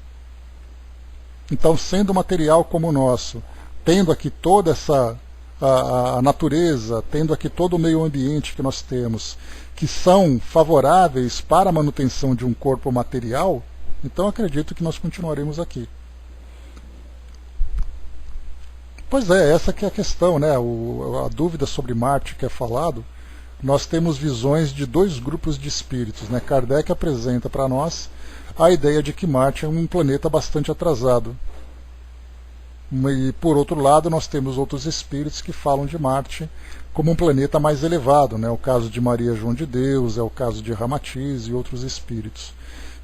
Então, sendo material como o nosso, tendo aqui toda essa a natureza, tendo aqui todo o meio ambiente que nós temos, que são favoráveis para a manutenção de um corpo material, então acredito que nós continuaremos aqui. Pois é, essa que é a questão, né? A dúvida sobre Marte que é falado, nós temos visões de dois grupos de espíritos, né? Kardec apresenta para nós a ideia de que Marte é um planeta bastante atrasado. E, por outro lado, nós temos outros espíritos que falam de Marte como um planeta mais elevado, né? O caso de Maria João de Deus, é o caso de Ramatiz e outros espíritos.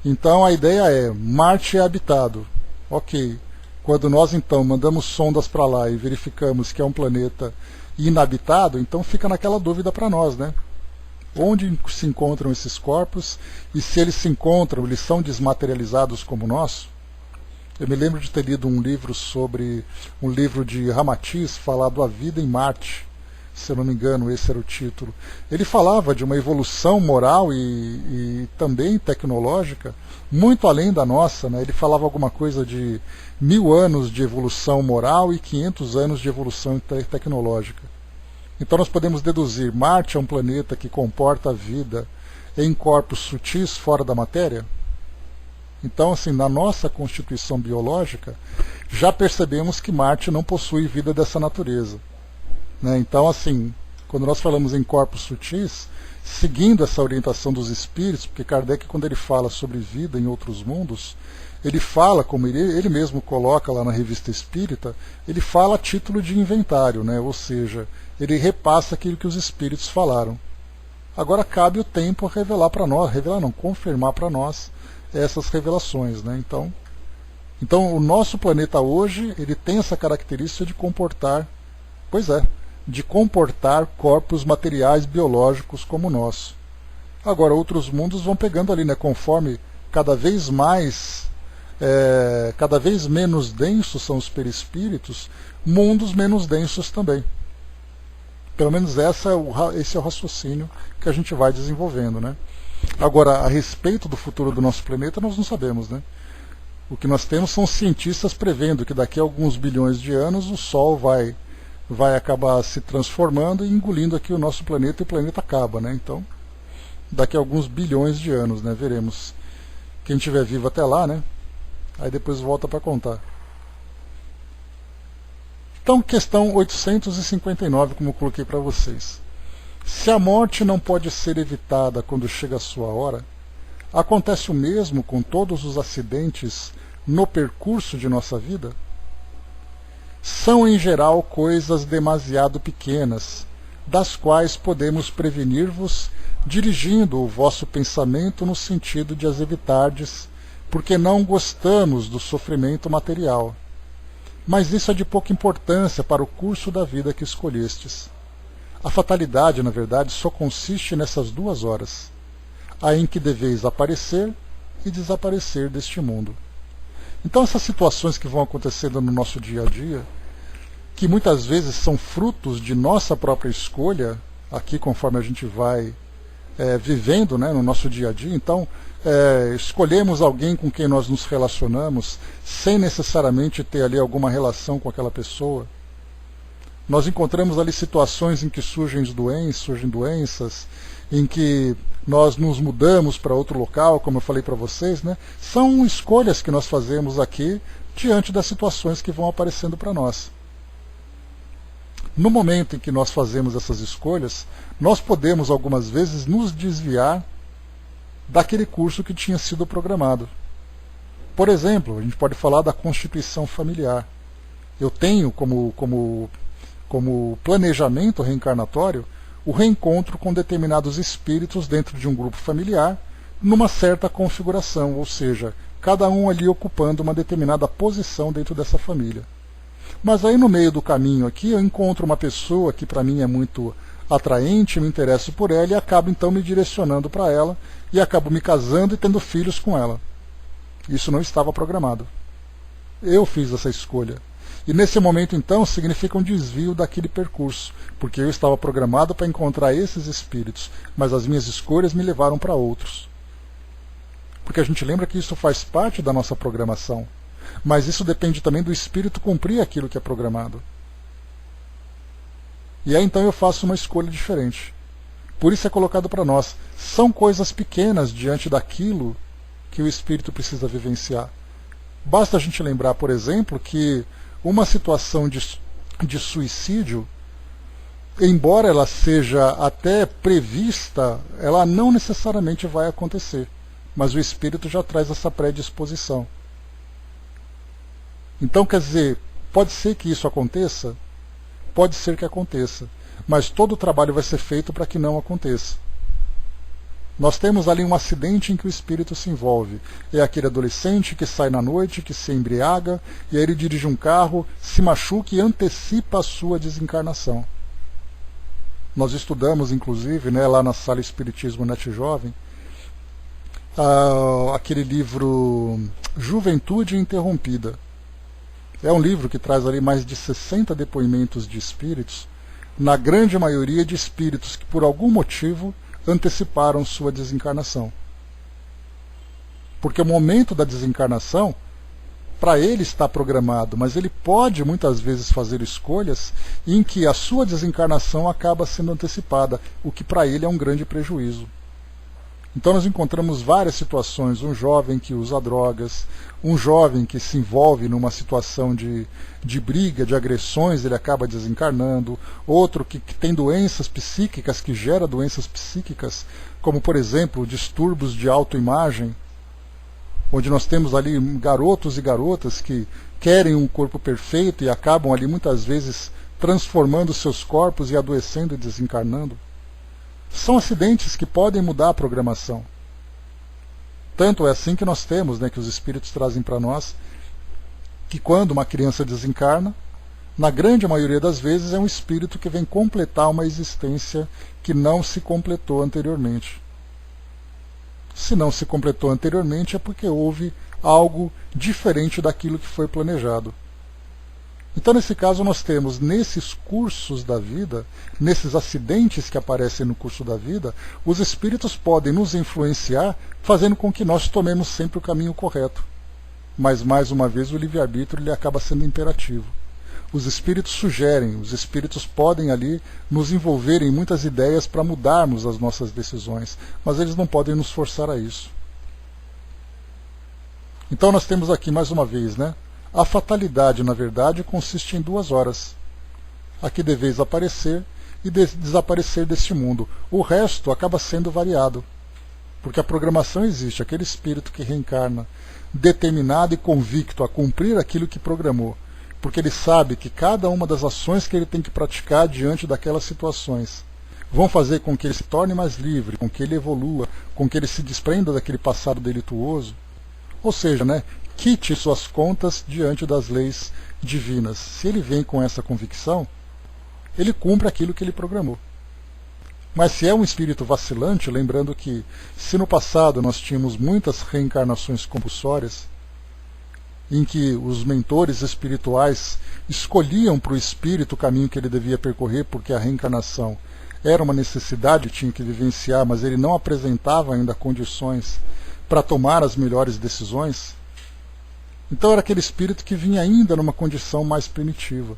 Então a ideia é, Marte é habitado. Ok. Quando nós então mandamos sondas para lá e verificamos que é um planeta inabitado, então fica naquela dúvida para nós, né? Onde se encontram esses corpos e se eles se encontram, eles são desmaterializados como o nosso? Eu me lembro de ter lido um livro de Ramatiz, falado A Vida em Marte, se eu não me engano, esse era o título. Ele falava de uma evolução moral e também tecnológica muito além da nossa, né? Ele falava alguma coisa de 1000 anos de evolução moral e 500 anos de evolução tecnológica. Então nós podemos deduzir: Marte é um planeta que comporta a vida em corpos sutis fora da matéria? Então, assim, na nossa constituição biológica, já percebemos que Marte não possui vida dessa natureza, né? Então, assim, quando nós falamos em corpos sutis, seguindo essa orientação dos espíritos, porque Kardec, quando ele fala sobre vida em outros mundos, ele fala, como ele mesmo coloca lá na Revista Espírita, ele fala a título de inventário, né? Ou seja, ele repassa aquilo que os espíritos falaram. Agora cabe o tempo revelar para nós, confirmar para nós essas revelações, né? Então o nosso planeta hoje, ele tem essa característica de comportar, de comportar corpos materiais biológicos como o nosso. Agora outros mundos vão pegando ali, né, conforme cada vez menos densos são os perispíritos, mundos menos densos também. Pelo menos esse é o raciocínio que a gente vai desenvolvendo, né? Agora, a respeito do futuro do nosso planeta, nós não sabemos, né? O que nós temos são cientistas prevendo que daqui a alguns bilhões de anos o Sol vai acabar se transformando e engolindo aqui o nosso planeta, e o planeta acaba, né? Então, daqui a alguns bilhões de anos, né? Veremos. Quem estiver vivo até lá, né? Aí depois volta para contar. Então, questão 859, como eu coloquei para vocês. Se a morte não pode ser evitada quando chega a sua hora, acontece o mesmo com todos os acidentes no percurso de nossa vida? São em geral coisas demasiado pequenas, das quais podemos prevenir-vos, dirigindo o vosso pensamento no sentido de as evitardes, porque não gostamos do sofrimento material. Mas isso é de pouca importância para o curso da vida que escolhestes. A fatalidade, na verdade, só consiste nessas 2 horas, a em que deveis aparecer e desaparecer deste mundo. Então essas situações que vão acontecendo no nosso dia a dia, que muitas vezes são frutos de nossa própria escolha, aqui conforme a gente vai vivendo, né, no nosso dia a dia, então escolhemos alguém com quem nós nos relacionamos, sem necessariamente ter ali alguma relação com aquela pessoa. Nós encontramos ali situações em que surgem doenças, em que nós nos mudamos para outro local, como eu falei para vocês, né? São escolhas que nós fazemos aqui diante das situações que vão aparecendo para nós. No momento em que nós fazemos essas escolhas, nós podemos algumas vezes nos desviar daquele curso que tinha sido programado. Por exemplo, a gente pode falar da constituição familiar. Eu tenho como planejamento reencarnatório o reencontro com determinados espíritos dentro de um grupo familiar, numa certa configuração, ou seja, cada um ali ocupando uma determinada posição dentro dessa família. Mas aí no meio do caminho aqui eu encontro uma pessoa que para mim é muito atraente, me interesso por ela e acabo então me direcionando para ela e acabo me casando e tendo filhos com ela. Isso não estava programado. Eu fiz essa escolha. E nesse momento, então, significa um desvio daquele percurso, porque eu estava programado para encontrar esses espíritos, mas as minhas escolhas me levaram para outros. Porque a gente lembra que isso faz parte da nossa programação, mas isso depende também do espírito cumprir aquilo que é programado. E aí então eu faço uma escolha diferente. Por isso é colocado para nós, são coisas pequenas diante daquilo que o espírito precisa vivenciar. Basta a gente lembrar, por exemplo, que uma situação de suicídio, embora ela seja até prevista, ela não necessariamente vai acontecer, mas o espírito já traz essa predisposição. Então, quer dizer, pode ser que isso aconteça? Pode ser que aconteça, mas todo o trabalho vai ser feito para que não aconteça. Nós temos ali um acidente em que o espírito se envolve. É aquele adolescente que sai na noite, que se embriaga, e aí ele dirige um carro, se machuca e antecipa a sua desencarnação. Nós estudamos, inclusive, né, lá na Sala Espiritismo Net Jovem, aquele livro Juventude Interrompida. É um livro que traz ali mais de 60 depoimentos de espíritos, na grande maioria de espíritos que por algum motivo anteciparam sua desencarnação. Porque o momento da desencarnação para ele está programado, mas ele pode muitas vezes fazer escolhas em que a sua desencarnação acaba sendo antecipada, o que para ele é um grande prejuízo. Então nós encontramos várias situações, um jovem que usa drogas, um jovem que se envolve numa situação de briga, de agressões, ele acaba desencarnando, outro que tem doenças psíquicas, que gera doenças psíquicas, como por exemplo distúrbios de autoimagem, onde nós temos ali garotos e garotas que querem um corpo perfeito e acabam ali muitas vezes transformando seus corpos e adoecendo e desencarnando. São acidentes que podem mudar a programação. Tanto é assim que nós temos, que os espíritos trazem para nós, que quando uma criança desencarna, na grande maioria das vezes é um espírito que vem completar uma existência que não se completou anteriormente. Se não se completou anteriormente é porque houve algo diferente daquilo que foi planejado. Então, nesse caso, nós temos, nesses cursos da vida, nesses acidentes que aparecem no curso da vida, os espíritos podem nos influenciar, fazendo com que nós tomemos sempre o caminho correto. Mas, mais uma vez, o livre-arbítrio ele acaba sendo imperativo. Os espíritos sugerem, os espíritos podem ali nos envolver em muitas ideias para mudarmos as nossas decisões, mas eles não podem nos forçar a isso. Então nós temos aqui mais uma vez, a fatalidade, na verdade, consiste em 2 horas. Aqui deveis aparecer e desaparecer deste mundo. O resto acaba sendo variado, porque a programação existe, aquele espírito que reencarna, determinado e convicto a cumprir aquilo que programou, porque ele sabe que cada uma das ações que ele tem que praticar diante daquelas situações vão fazer com que ele se torne mais livre, com que ele evolua, com que ele se desprenda daquele passado delituoso. Ou seja, quite suas contas diante das leis divinas. Se ele vem com essa convicção, ele cumpre aquilo que ele programou. Mas se é um espírito vacilante, lembrando que se no passado nós tínhamos muitas reencarnações compulsórias, em que os mentores espirituais escolhiam para o espírito o caminho que ele devia percorrer, porque a reencarnação era uma necessidade, tinha que vivenciar, mas ele não apresentava ainda condições para tomar as melhores decisões. Então era aquele espírito que vinha ainda numa condição mais primitiva.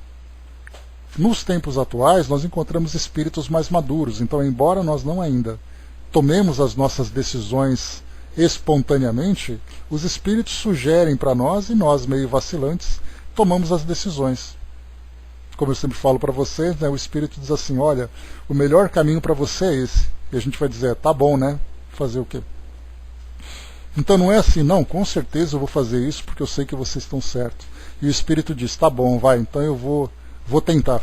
Nos tempos atuais, nós encontramos espíritos mais maduros, então embora nós não ainda tomemos as nossas decisões espontaneamente, os espíritos sugerem para nós e nós, meio vacilantes, tomamos as decisões. Como eu sempre falo para vocês, o espírito diz assim, olha, o melhor caminho para você é esse. E a gente vai dizer, tá bom, fazer o quê? Então não é assim, não, com certeza eu vou fazer isso porque eu sei que vocês estão certos. E o espírito diz, tá bom, vai, então eu vou tentar.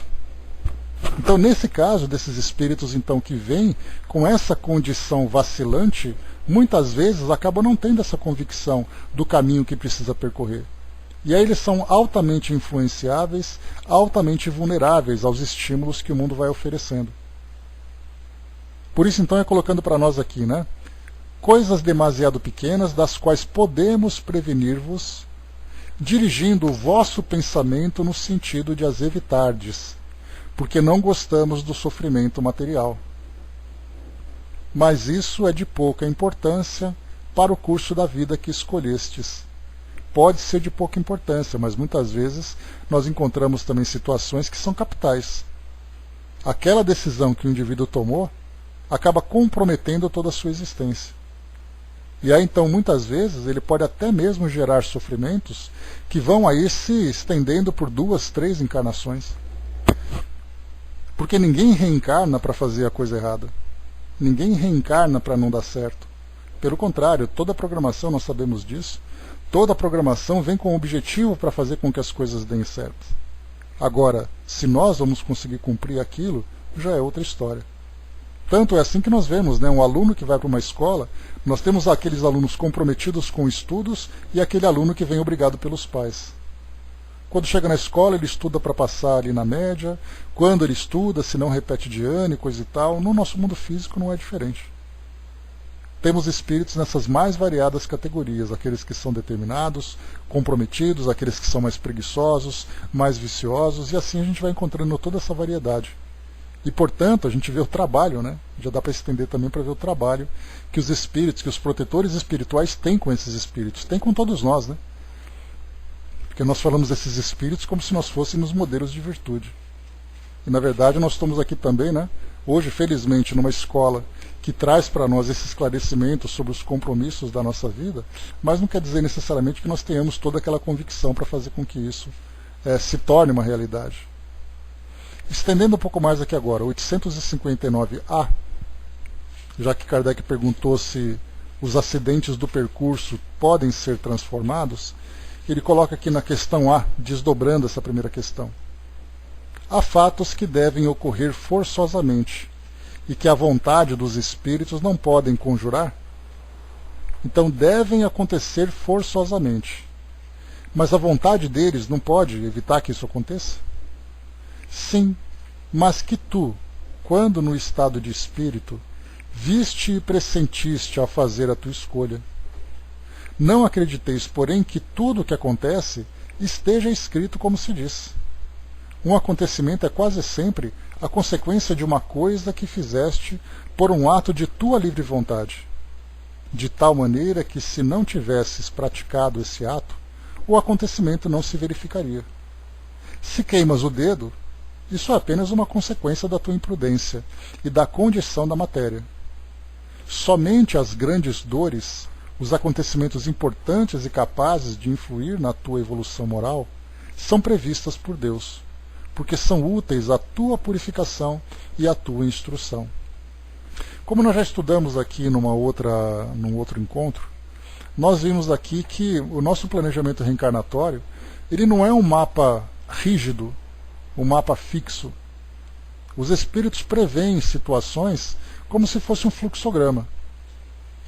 Então nesse caso desses espíritos então que vêm com essa condição vacilante, muitas vezes acabam não tendo essa convicção do caminho que precisa percorrer. E aí eles são altamente influenciáveis, altamente vulneráveis aos estímulos que o mundo vai oferecendo. Por isso então é colocando para nós aqui, coisas demasiado pequenas das quais podemos prevenir-vos, dirigindo o vosso pensamento no sentido de as evitardes, porque não gostamos do sofrimento material. Mas isso é de pouca importância para o curso da vida que escolhestes. Pode ser de pouca importância, mas muitas vezes nós encontramos também situações que são capitais. Aquela decisão que o indivíduo tomou acaba comprometendo toda a sua existência. E aí então muitas vezes ele pode até mesmo gerar sofrimentos que vão aí se estendendo por 2, 3 encarnações. Porque ninguém reencarna para fazer a coisa errada. Ninguém reencarna para não dar certo. Pelo contrário, toda a programação, nós sabemos disso, toda a programação vem com um objetivo para fazer com que as coisas deem certo. Agora, se nós vamos conseguir cumprir aquilo, já é outra história. Tanto é assim que nós vemos, um aluno que vai para uma escola, nós temos aqueles alunos comprometidos com estudos e aquele aluno que vem obrigado pelos pais. Quando chega na escola, ele estuda para passar ali na média, quando ele estuda, se não repete de ano e coisa e tal, no nosso mundo físico não é diferente. Temos espíritos nessas mais variadas categorias, aqueles que são determinados, comprometidos, aqueles que são mais preguiçosos, mais viciosos, e assim a gente vai encontrando toda essa variedade. E, portanto, a gente vê o trabalho, já dá para estender também para ver o trabalho que os espíritos, que os protetores espirituais têm com esses espíritos, têm com todos nós, Porque nós falamos desses espíritos como se nós fôssemos modelos de virtude. E na verdade nós estamos aqui também, né, hoje, felizmente, numa escola que traz para nós esse esclarecimento sobre os compromissos da nossa vida, mas não quer dizer necessariamente que nós tenhamos toda aquela convicção para fazer com que isso se torne uma realidade. Estendendo um pouco mais aqui agora, 859A, já que Kardec perguntou se os acidentes do percurso podem ser transformados, ele coloca aqui na questão A, desdobrando essa primeira questão. Há fatos que devem ocorrer forçosamente e que a vontade dos espíritos não podem conjurar. Então devem acontecer forçosamente. Mas a vontade deles não pode evitar que isso aconteça? Sim, mas que tu, quando no estado de espírito, viste e pressentiste a fazer a tua escolha. Não acrediteis, porém, que tudo o que acontece esteja escrito como se diz. Um acontecimento é quase sempre a consequência de uma coisa que fizeste por um ato de tua livre vontade, de tal maneira que, se não tivesses praticado esse ato, o acontecimento não se verificaria. Se queimas o dedo, isso é apenas uma consequência da tua imprudência e da condição da matéria. Somente as grandes dores, os acontecimentos importantes e capazes de influir na tua evolução moral, são previstas por Deus, porque são úteis à tua purificação e à tua instrução. Como nós já estudamos aqui num outro encontro, nós vimos aqui que o nosso planejamento reencarnatório, ele não é um mapa rígido, um mapa fixo. Os espíritos preveem situações como se fosse um fluxograma.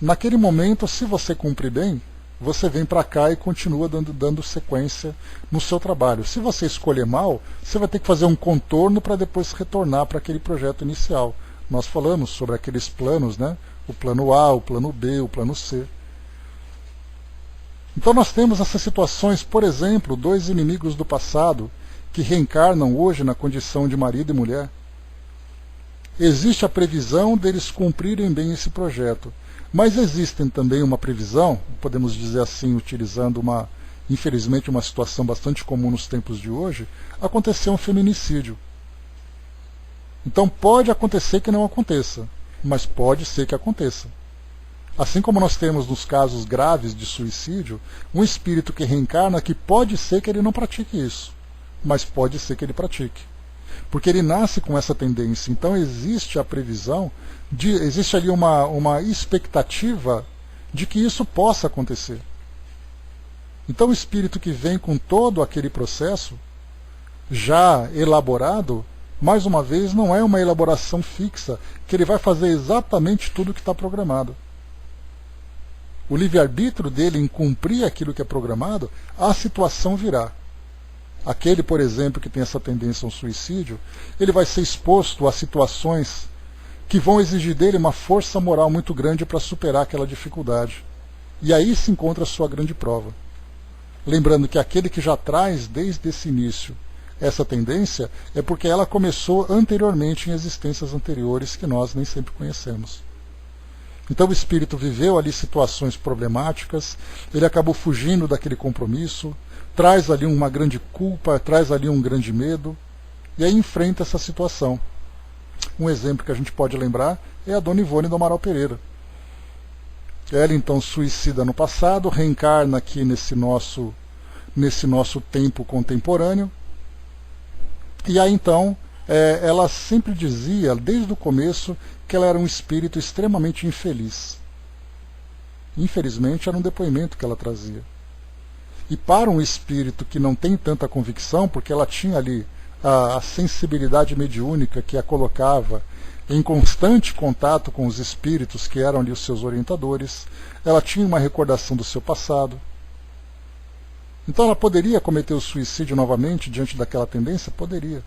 Naquele momento, se você cumprir bem, você vem para cá e continua dando sequência no seu trabalho. Se você escolher mal, você vai ter que fazer um contorno para depois retornar para aquele projeto inicial. Nós falamos sobre aqueles planos, né? O plano A, o plano B, o plano C. Então nós temos essas situações, por exemplo, dois inimigos do passado que reencarnam hoje na condição de marido e mulher. Existe a previsão deles cumprirem bem esse projeto. Mas existe também uma previsão, podemos dizer assim, utilizando infelizmente uma situação bastante comum nos tempos de hoje, acontecer um feminicídio. Então pode acontecer que não aconteça, mas pode ser que aconteça. Assim como nós temos nos casos graves de suicídio, um espírito que reencarna que pode ser que ele não pratique isso, mas pode ser que ele pratique. Porque ele nasce com essa tendência. Então existe a previsão, existe ali uma expectativa de que isso possa acontecer. Então o espírito que vem com todo aquele processo já elaborado, mais uma vez, não é uma elaboração fixa, que ele vai fazer exatamente tudo o que está programado. O livre-arbítrio dele em cumprir aquilo que é programado, a situação virá. Aquele, por exemplo, que tem essa tendência ao suicídio, ele vai ser exposto a situações que vão exigir dele uma força moral muito grande para superar aquela dificuldade. E aí se encontra a sua grande prova. Lembrando que aquele que já traz desde esse início essa tendência é porque ela começou anteriormente em existências anteriores que nós nem sempre conhecemos. Então o espírito viveu ali situações problemáticas, ele acabou fugindo daquele compromisso, traz ali uma grande culpa, traz ali um grande medo, e aí enfrenta essa situação. Um exemplo que a gente pode lembrar é a Dona Ivone do Amaral Pereira. Ela então suicida no passado, reencarna aqui nesse nosso tempo contemporâneo, e aí então ela sempre dizia, desde o começo, que ela era um espírito extremamente infeliz. Infelizmente era um depoimento que ela trazia. E para um espírito que não tem tanta convicção, porque ela tinha ali a sensibilidade mediúnica que a colocava em constante contato com os espíritos que eram ali os seus orientadores, ela tinha uma recordação do seu passado. Então ela poderia cometer o suicídio novamente diante daquela tendência? Poderia.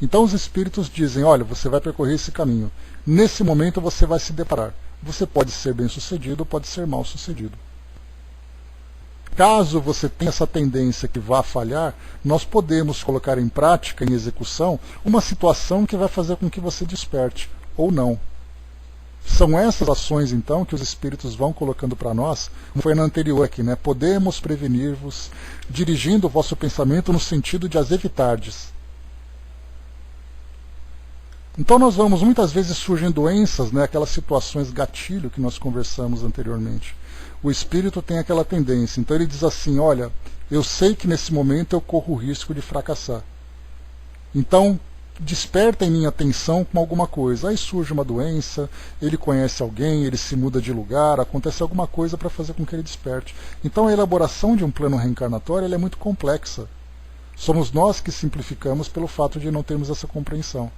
Então os espíritos dizem, olha, você vai percorrer esse caminho. Nesse momento você vai se deparar. Você pode ser bem-sucedido ou pode ser mal-sucedido. Caso você tenha essa tendência que vá falhar, nós podemos colocar em prática, em execução, uma situação que vai fazer com que você desperte, ou não. São essas ações, então, que os espíritos vão colocando para nós, como foi na anterior aqui, né? Podemos prevenir-vos, dirigindo o vosso pensamento no sentido de as evitardes. Então nós vamos, muitas vezes surgem doenças, né? Aquelas situações gatilho que nós conversamos anteriormente. O espírito tem aquela tendência, então ele diz assim, olha, eu sei que nesse momento eu corro o risco de fracassar. Então, desperta em minha atenção com alguma coisa. Aí surge uma doença, ele conhece alguém, ele se muda de lugar, acontece alguma coisa para fazer com que ele desperte. Então a elaboração de um plano reencarnatório ela é muito complexa. Somos nós que simplificamos pelo fato de não termos essa compreensão.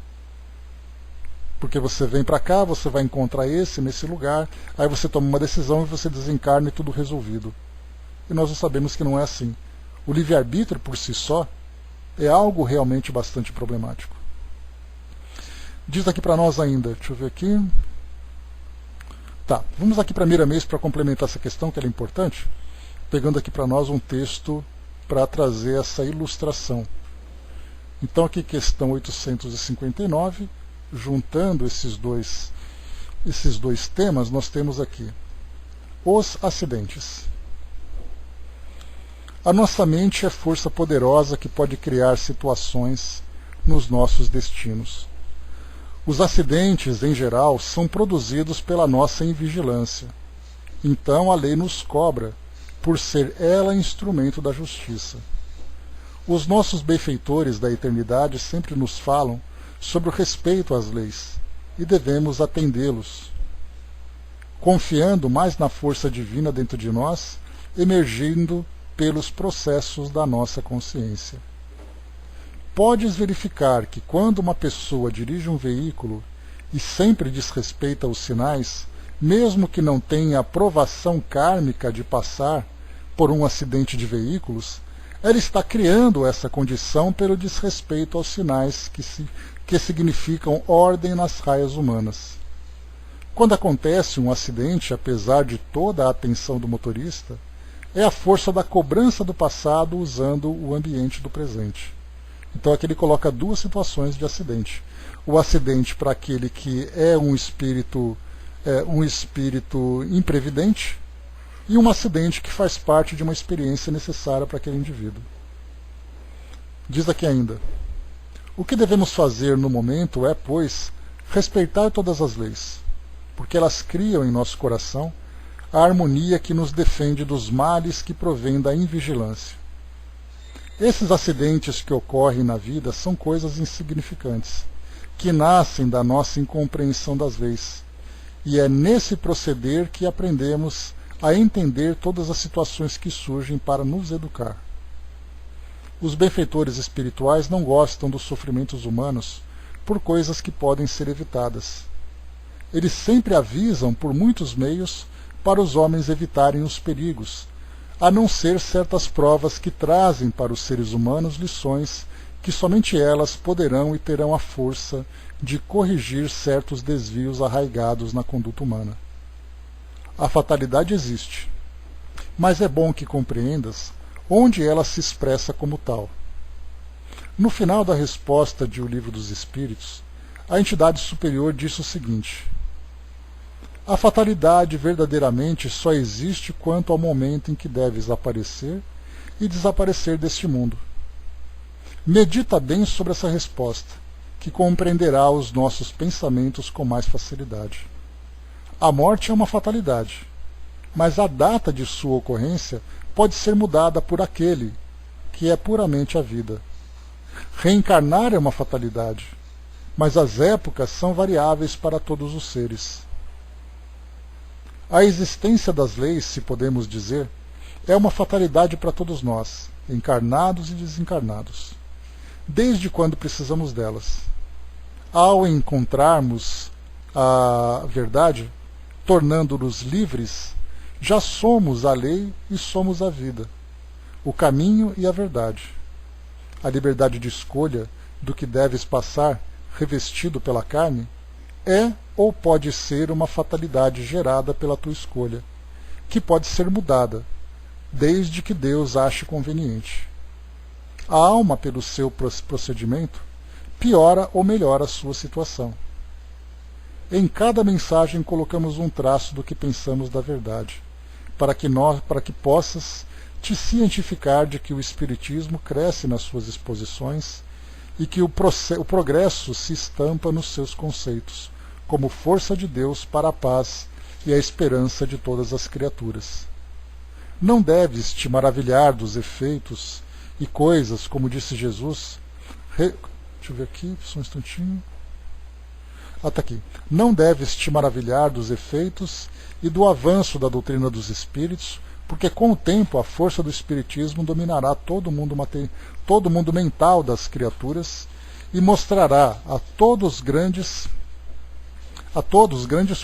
Porque você vem para cá, você vai encontrar esse nesse lugar, aí você toma uma decisão e você desencarna e tudo resolvido. E nós não sabemos que não é assim. O livre-arbítrio por si só é algo realmente bastante problemático. Diz aqui para nós ainda, deixa eu ver aqui. Tá, vamos aqui para Miramês para complementar essa questão, que ela é importante, pegando aqui para nós um texto para trazer essa ilustração. Então aqui questão 859, juntando esses dois temas, nós temos aqui os acidentes. A nossa mente é força poderosa que pode criar situações nos nossos destinos. Os acidentes, em geral, são produzidos pela nossa invigilância. Então a lei nos cobra, por ser ela instrumento da justiça. Os nossos benfeitores da eternidade sempre nos falam sobre o respeito às leis, e devemos atendê-los, confiando mais na força divina dentro de nós, emergindo pelos processos da nossa consciência. Podes verificar que quando uma pessoa dirige um veículo e sempre desrespeita os sinais, mesmo que não tenha aprovação kármica de passar por um acidente de veículos, ela está criando essa condição pelo desrespeito aos sinais que significam ordem nas raias humanas. Quando acontece um acidente, apesar de toda a atenção do motorista, é a força da cobrança do passado usando o ambiente do presente. Então aqui ele coloca duas situações de acidente. O acidente para aquele que é um espírito imprevidente, e um acidente que faz parte de uma experiência necessária para aquele indivíduo. Diz aqui ainda, o que devemos fazer no momento é, pois, respeitar todas as leis, porque elas criam em nosso coração a harmonia que nos defende dos males que provêm da invigilância. Esses acidentes que ocorrem na vida são coisas insignificantes, que nascem da nossa incompreensão das leis, e é nesse proceder que aprendemos a entender todas as situações que surgem para nos educar. Os benfeitores espirituais não gostam dos sofrimentos humanos por coisas que podem ser evitadas. Eles sempre avisam por muitos meios para os homens evitarem os perigos, a não ser certas provas que trazem para os seres humanos lições que somente elas poderão e terão a força de corrigir certos desvios arraigados na conduta humana. A fatalidade existe, mas é bom que compreendas onde ela se expressa como tal. No final da resposta de O Livro dos Espíritos, a entidade superior disse o seguinte: a fatalidade verdadeiramente só existe quanto ao momento em que deves aparecer e desaparecer deste mundo. Medita bem sobre essa resposta, que compreenderá os nossos pensamentos com mais facilidade. A morte é uma fatalidade, mas a data de sua ocorrência pode ser mudada por aquele que é puramente a vida. Reencarnar é uma fatalidade, mas as épocas são variáveis para todos os seres. A existência das leis, se podemos dizer, é uma fatalidade para todos nós, encarnados e desencarnados, desde quando precisamos delas. Ao encontrarmos a verdade, tornando-nos livres, já somos a lei e somos a vida, o caminho e a verdade. A liberdade de escolha do que deves passar, revestido pela carne, é ou pode ser uma fatalidade gerada pela tua escolha, que pode ser mudada, desde que Deus ache conveniente. A alma, pelo seu procedimento, piora ou melhora a sua situação. Em cada mensagem colocamos um traço do que pensamos da verdade, para que possas te cientificar de que o Espiritismo cresce nas suas exposições e que o progresso se estampa nos seus conceitos, como força de Deus para a paz e a esperança de todas as criaturas. Não deves te maravilhar dos efeitos e coisas, como disse Jesus. Deixa eu ver aqui, só um instantinho. Tá aqui. Não deves te maravilhar dos efeitos e do avanço da doutrina dos espíritos, porque com o tempo a força do espiritismo dominará todo o mundo mental das criaturas e mostrará a todos grandes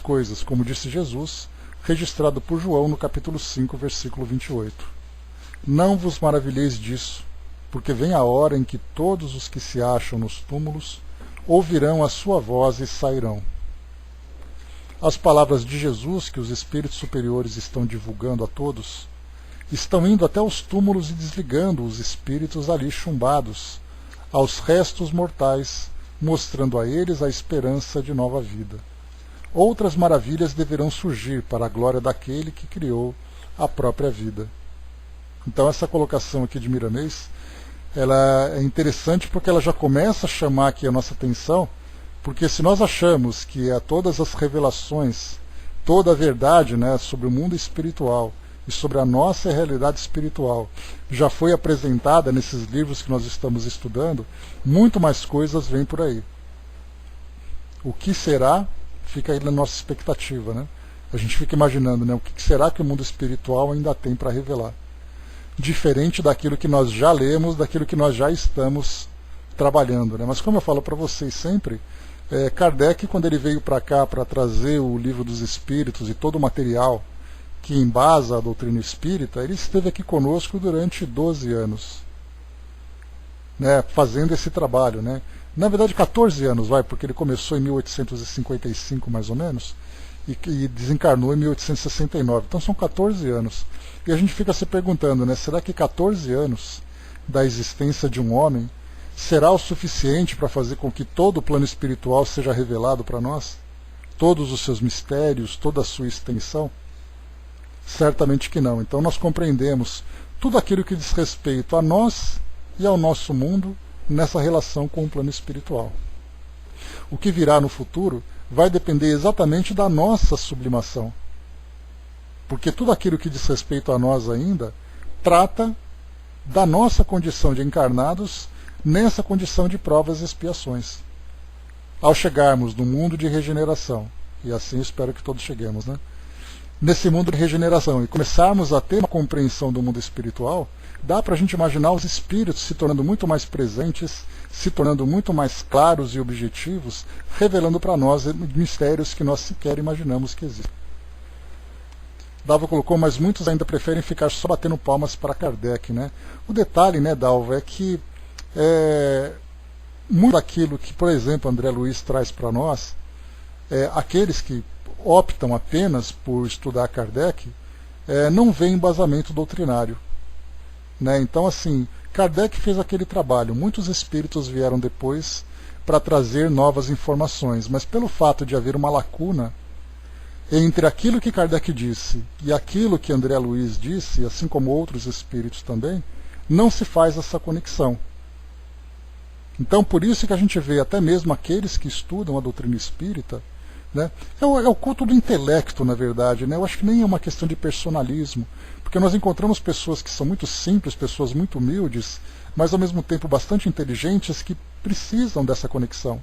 coisas, como disse Jesus, registrado por João no capítulo 5, versículo 28. Não vos maravilheis disso, porque vem a hora em que todos os que se acham nos túmulos ouvirão a sua voz e sairão. As palavras de Jesus que os espíritos superiores estão divulgando a todos estão indo até os túmulos e desligando os espíritos ali chumbados aos restos mortais, mostrando a eles a esperança de nova vida. Outras maravilhas deverão surgir para a glória daquele que criou a própria vida. Então essa colocação aqui de Miramês, ela é interessante porque ela já começa a chamar aqui a nossa atenção, porque se nós achamos que todas as revelações, toda a verdade, né, sobre o mundo espiritual e sobre a nossa realidade espiritual já foi apresentada nesses livros que nós estamos estudando, muito mais coisas vêm por aí. O que será? Fica aí na nossa expectativa, né? A gente fica imaginando, né, o que será que o mundo espiritual ainda tem para revelar. Diferente daquilo que nós já lemos, daquilo que nós já estamos trabalhando, né? Mas como eu falo para vocês sempre, Kardec, quando ele veio para cá para trazer o Livro dos Espíritos e todo o material que embasa a doutrina espírita, ele esteve aqui conosco durante 12 anos, né, fazendo esse trabalho, né? Na verdade 14 anos, porque ele começou em 1855 mais ou menos, e desencarnou em 1869. Então são 14 anos. E a gente fica se perguntando, né, será que 14 anos da existência de um homem será o suficiente para fazer com que todo o plano espiritual seja revelado para nós? Todos os seus mistérios, toda a sua extensão? Certamente que não. Então nós compreendemos tudo aquilo que diz respeito a nós e ao nosso mundo nessa relação com o plano espiritual. O que virá no futuro vai depender exatamente da nossa sublimação. Porque tudo aquilo que diz respeito a nós ainda trata da nossa condição de encarnados nessa condição de provas e expiações. Ao chegarmos no mundo de regeneração, e assim espero que todos cheguemos, né? Nesse mundo de regeneração e começarmos a ter uma compreensão do mundo espiritual, dá para a gente imaginar os espíritos se tornando muito mais presentes, se tornando muito mais claros e objetivos, revelando para nós mistérios que nós sequer imaginamos que existem. Dalva colocou, mas muitos ainda preferem ficar só batendo palmas para Kardec, né? O detalhe, né, Dalva, é que muito daquilo que, por exemplo, André Luiz traz para nós, aqueles que optam apenas por estudar Kardec, não vê embasamento doutrinário, né? Então, assim, Kardec fez aquele trabalho, muitos espíritos vieram depois para trazer novas informações, mas pelo fato de haver uma lacuna entre aquilo que Kardec disse e aquilo que André Luiz disse, assim como outros espíritos também, não se faz essa conexão. Então, por isso que a gente vê até mesmo aqueles que estudam a doutrina espírita, né, é o culto do intelecto, na verdade, né? Eu acho que nem é uma questão de personalismo, porque nós encontramos pessoas que são muito simples, pessoas muito humildes, mas ao mesmo tempo bastante inteligentes, que precisam dessa conexão.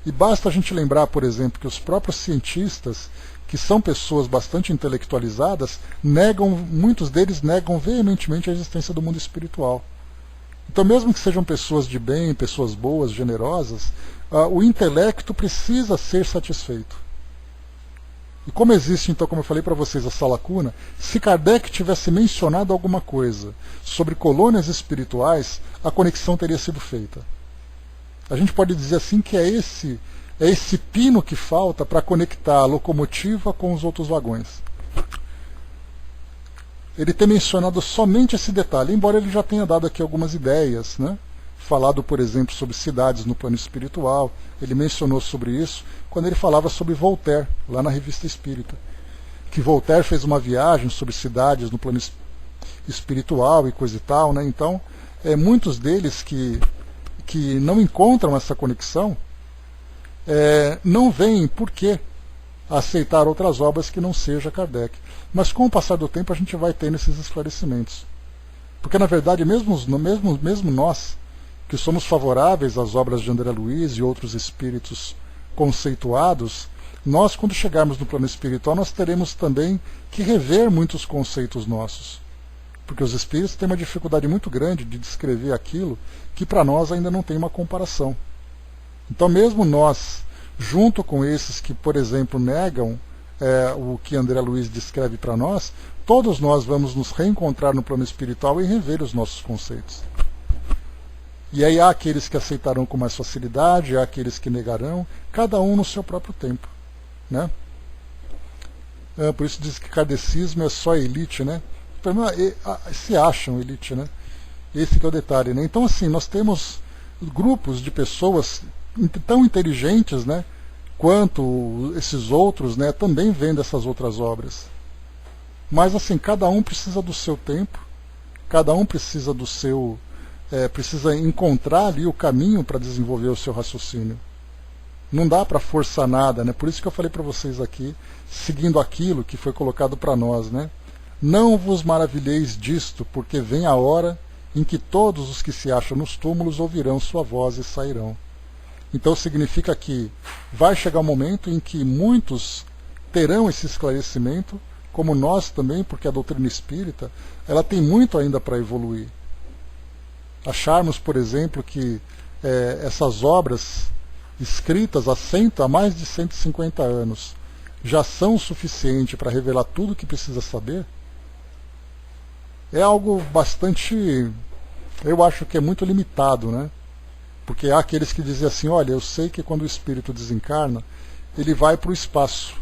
E basta a gente lembrar, por exemplo, que os próprios cientistas, que são pessoas bastante intelectualizadas, muitos deles negam veementemente a existência do mundo espiritual. Então, mesmo que sejam pessoas de bem, pessoas boas, generosas, o intelecto precisa ser satisfeito. E como existe, então, como eu falei para vocês, essa lacuna, se Kardec tivesse mencionado alguma coisa sobre colônias espirituais, a conexão teria sido feita. A gente pode dizer assim que é esse pino que falta para conectar a locomotiva com os outros vagões. Ele tem mencionado somente esse detalhe, embora ele já tenha dado aqui algumas ideias, né, falado, por exemplo, sobre cidades no plano espiritual. Ele mencionou sobre isso quando ele falava sobre Voltaire, lá na Revista Espírita. Que Voltaire fez uma viagem sobre cidades no plano espiritual e coisa e tal, né? Então, muitos deles que não encontram essa conexão, não veem por que aceitar outras obras que não seja Kardec. Mas com o passar do tempo a gente vai tendo esses esclarecimentos. Porque na verdade, mesmo nós, que somos favoráveis às obras de André Luiz e outros espíritos conceituados, nós, quando chegarmos no plano espiritual, nós teremos também que rever muitos conceitos nossos. Porque os espíritos têm uma dificuldade muito grande de descrever aquilo que para nós ainda não tem uma comparação. Então, mesmo nós, junto com esses que, por exemplo, negam o que André Luiz descreve para nós, todos nós vamos nos reencontrar no plano espiritual e rever os nossos conceitos. E aí há aqueles que aceitarão com mais facilidade, há aqueles que negarão, cada um no seu próprio tempo, né? Por isso diz que kardecismo é só elite, né? Se acham elite, né? Esse que é o detalhe, né? Então, assim, nós temos grupos de pessoas tão inteligentes, né, quanto esses outros, né, também vendo essas outras obras. Mas, assim, cada um precisa do seu tempo, cada um precisa do seu... precisa encontrar ali o caminho para desenvolver o seu raciocínio. Não dá para forçar nada, né? Por isso que eu falei para vocês aqui, seguindo aquilo que foi colocado para nós, né? Não vos maravilheis disto, porque vem a hora em que todos os que se acham nos túmulos ouvirão sua voz e sairão. Então significa que vai chegar um momento em que muitos terão esse esclarecimento, como nós também, porque a doutrina espírita ela tem muito ainda para evoluir. Acharmos, por exemplo, que essas obras escritas há mais de 150 anos já são suficientes para revelar tudo o que precisa saber, é algo bastante, eu acho que é muito limitado, né? Porque há aqueles que dizem assim, olha, eu sei que quando o espírito desencarna, ele vai para o espaço,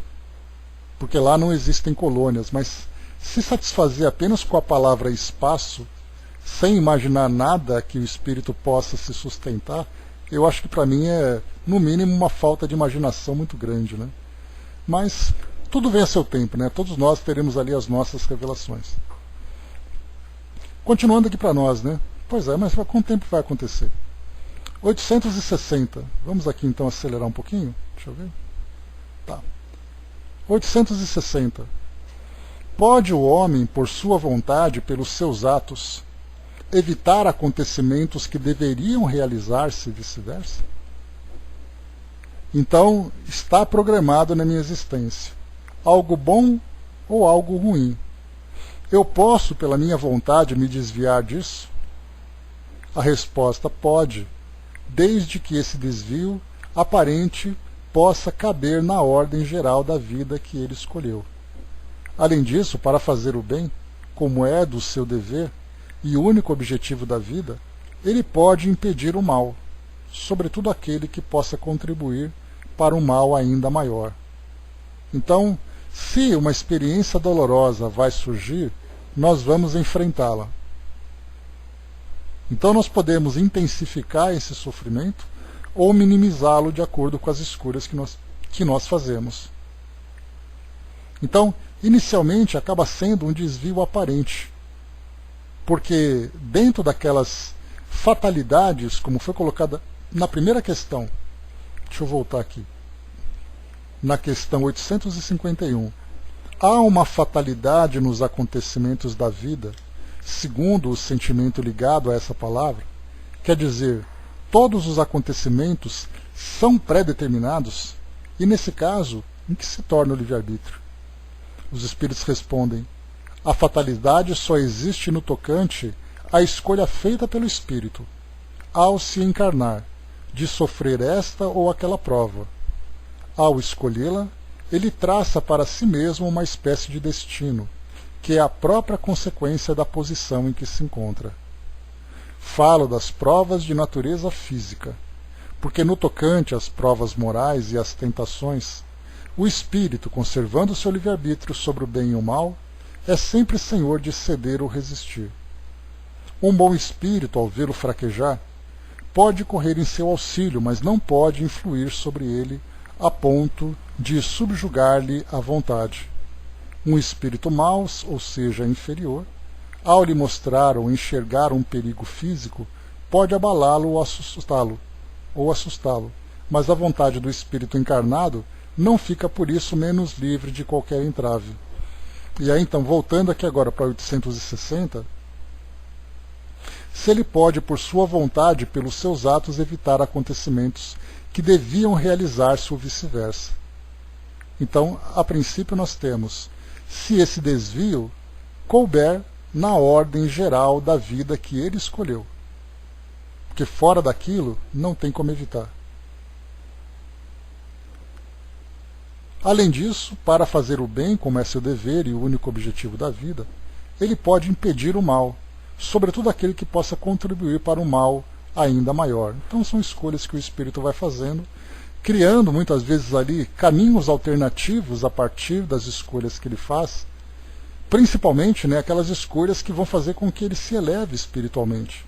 porque lá não existem colônias, mas se satisfazer apenas com a palavra espaço, sem imaginar nada que o espírito possa se sustentar, eu acho que para mim é, no mínimo, uma falta de imaginação muito grande, né? Mas tudo vem a seu tempo, né? Todos nós teremos ali as nossas revelações. Continuando aqui para nós, né? Pois é, mas com o tempo vai acontecer. 860. Vamos aqui então acelerar um pouquinho. Deixa eu ver. Tá. 860. Pode o homem, por sua vontade, pelos seus atos, evitar acontecimentos que deveriam realizar-se e vice-versa? Então, está programado na minha existência algo bom ou algo ruim. Eu posso, pela minha vontade, me desviar disso? A resposta pode, desde que esse desvio aparente possa caber na ordem geral da vida que ele escolheu. Além disso, para fazer o bem, como é do seu dever e único objetivo da vida, ele pode impedir o mal, sobretudo aquele que possa contribuir para um mal ainda maior. Então, se uma experiência dolorosa vai surgir, nós vamos enfrentá-la. Então nós podemos intensificar esse sofrimento ou minimizá-lo de acordo com as escolhas que nós fazemos. Então, inicialmente acaba sendo um desvio aparente, porque dentro daquelas fatalidades, como foi colocada na primeira questão, deixa eu voltar aqui, na questão 851, há uma fatalidade nos acontecimentos da vida, segundo o sentimento ligado a essa palavra, quer dizer, todos os acontecimentos são pré-determinados, e nesse caso, em que se torna o livre-arbítrio? Os espíritos respondem, a fatalidade só existe no tocante à escolha feita pelo espírito, ao se encarnar, de sofrer esta ou aquela prova. Ao escolhê-la, ele traça para si mesmo uma espécie de destino, que é a própria consequência da posição em que se encontra. Falo das provas de natureza física, porque no tocante às provas morais e às tentações, o espírito, conservando seu livre-arbítrio sobre o bem e o mal, é sempre senhor de ceder ou resistir. Um bom espírito, ao vê-lo fraquejar, pode correr em seu auxílio, mas não pode influir sobre ele a ponto de subjugar-lhe a vontade. Um espírito mau, ou seja, inferior, ao lhe mostrar ou enxergar um perigo físico, pode abalá-lo ou assustá-lo, mas a vontade do espírito encarnado não fica por isso menos livre de qualquer entrave. E aí então, voltando aqui agora para 860, se ele pode, por sua vontade, pelos seus atos, evitar acontecimentos que deviam realizar-se ou vice-versa. Então, a princípio nós temos, se esse desvio couber na ordem geral da vida que ele escolheu. Porque fora daquilo, não tem como evitar. Além disso, para fazer o bem, como é seu dever e o único objetivo da vida, ele pode impedir o mal, sobretudo aquele que possa contribuir para um mal ainda maior. Então são escolhas que o espírito vai fazendo, criando muitas vezes ali caminhos alternativos a partir das escolhas que ele faz, principalmente aquelas escolhas que vão fazer com que ele se eleve espiritualmente.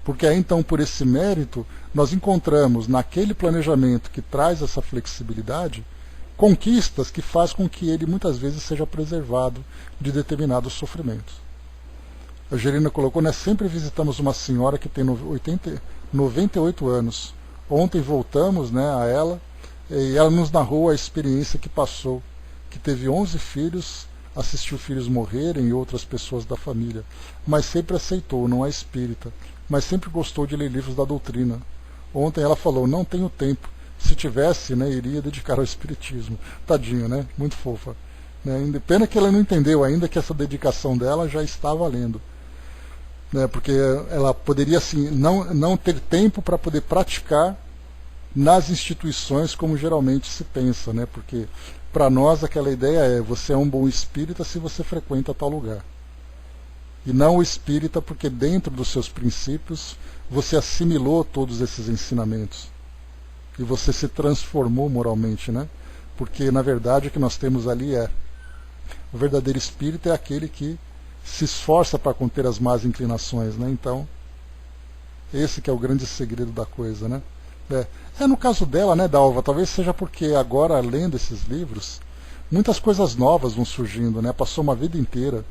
Porque aí então, por esse mérito, nós encontramos naquele planejamento que traz essa flexibilidade, conquistas que faz com que ele muitas vezes seja preservado de determinados sofrimentos. A Gerina colocou, sempre visitamos uma senhora que tem 98 anos. Ontem voltamos a ela e ela nos narrou a experiência que passou, que teve 11 filhos, assistiu filhos morrerem e outras pessoas da família, mas sempre aceitou, não é espírita, mas sempre gostou de ler livros da doutrina. Ontem ela falou, não tenho tempo, se tivesse, iria dedicar ao espiritismo. Tadinha, muito fofa. Pena que ela não entendeu ainda que essa dedicação dela já está valendo. Porque ela poderia assim, não ter tempo para poder praticar nas instituições como geralmente se pensa, porque para nós aquela ideia é, você é um bom espírita se você frequenta tal lugar. E não o espírita porque dentro dos seus princípios você assimilou todos esses ensinamentos. E você se transformou moralmente, Porque na verdade o que nós temos ali é, o verdadeiro espírita é aquele que se esforça para conter as más inclinações, Então, esse que é o grande segredo da coisa, no caso dela, Dalva, talvez seja porque agora, lendo esses livros, muitas coisas novas vão surgindo, Passou uma vida inteira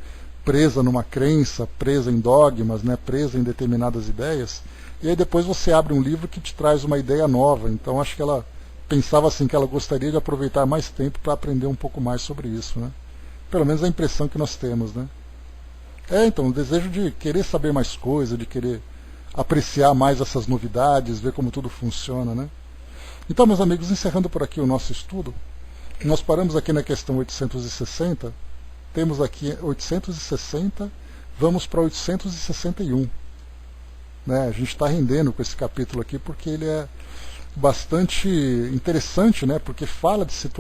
presa numa crença, presa em dogmas, presa em determinadas ideias, e aí depois você abre um livro que te traz uma ideia nova. Então acho que ela pensava assim, que ela gostaria de aproveitar mais tempo para aprender um pouco mais sobre isso, Pelo menos a impressão que nós temos, então, o desejo de querer saber mais coisas, de querer apreciar mais essas novidades, ver como tudo funciona, Então, meus amigos, encerrando por aqui o nosso estudo, nós paramos aqui na questão 860, temos aqui 860, vamos para 861. A gente está rendendo com esse capítulo aqui porque ele é bastante interessante, porque fala de situações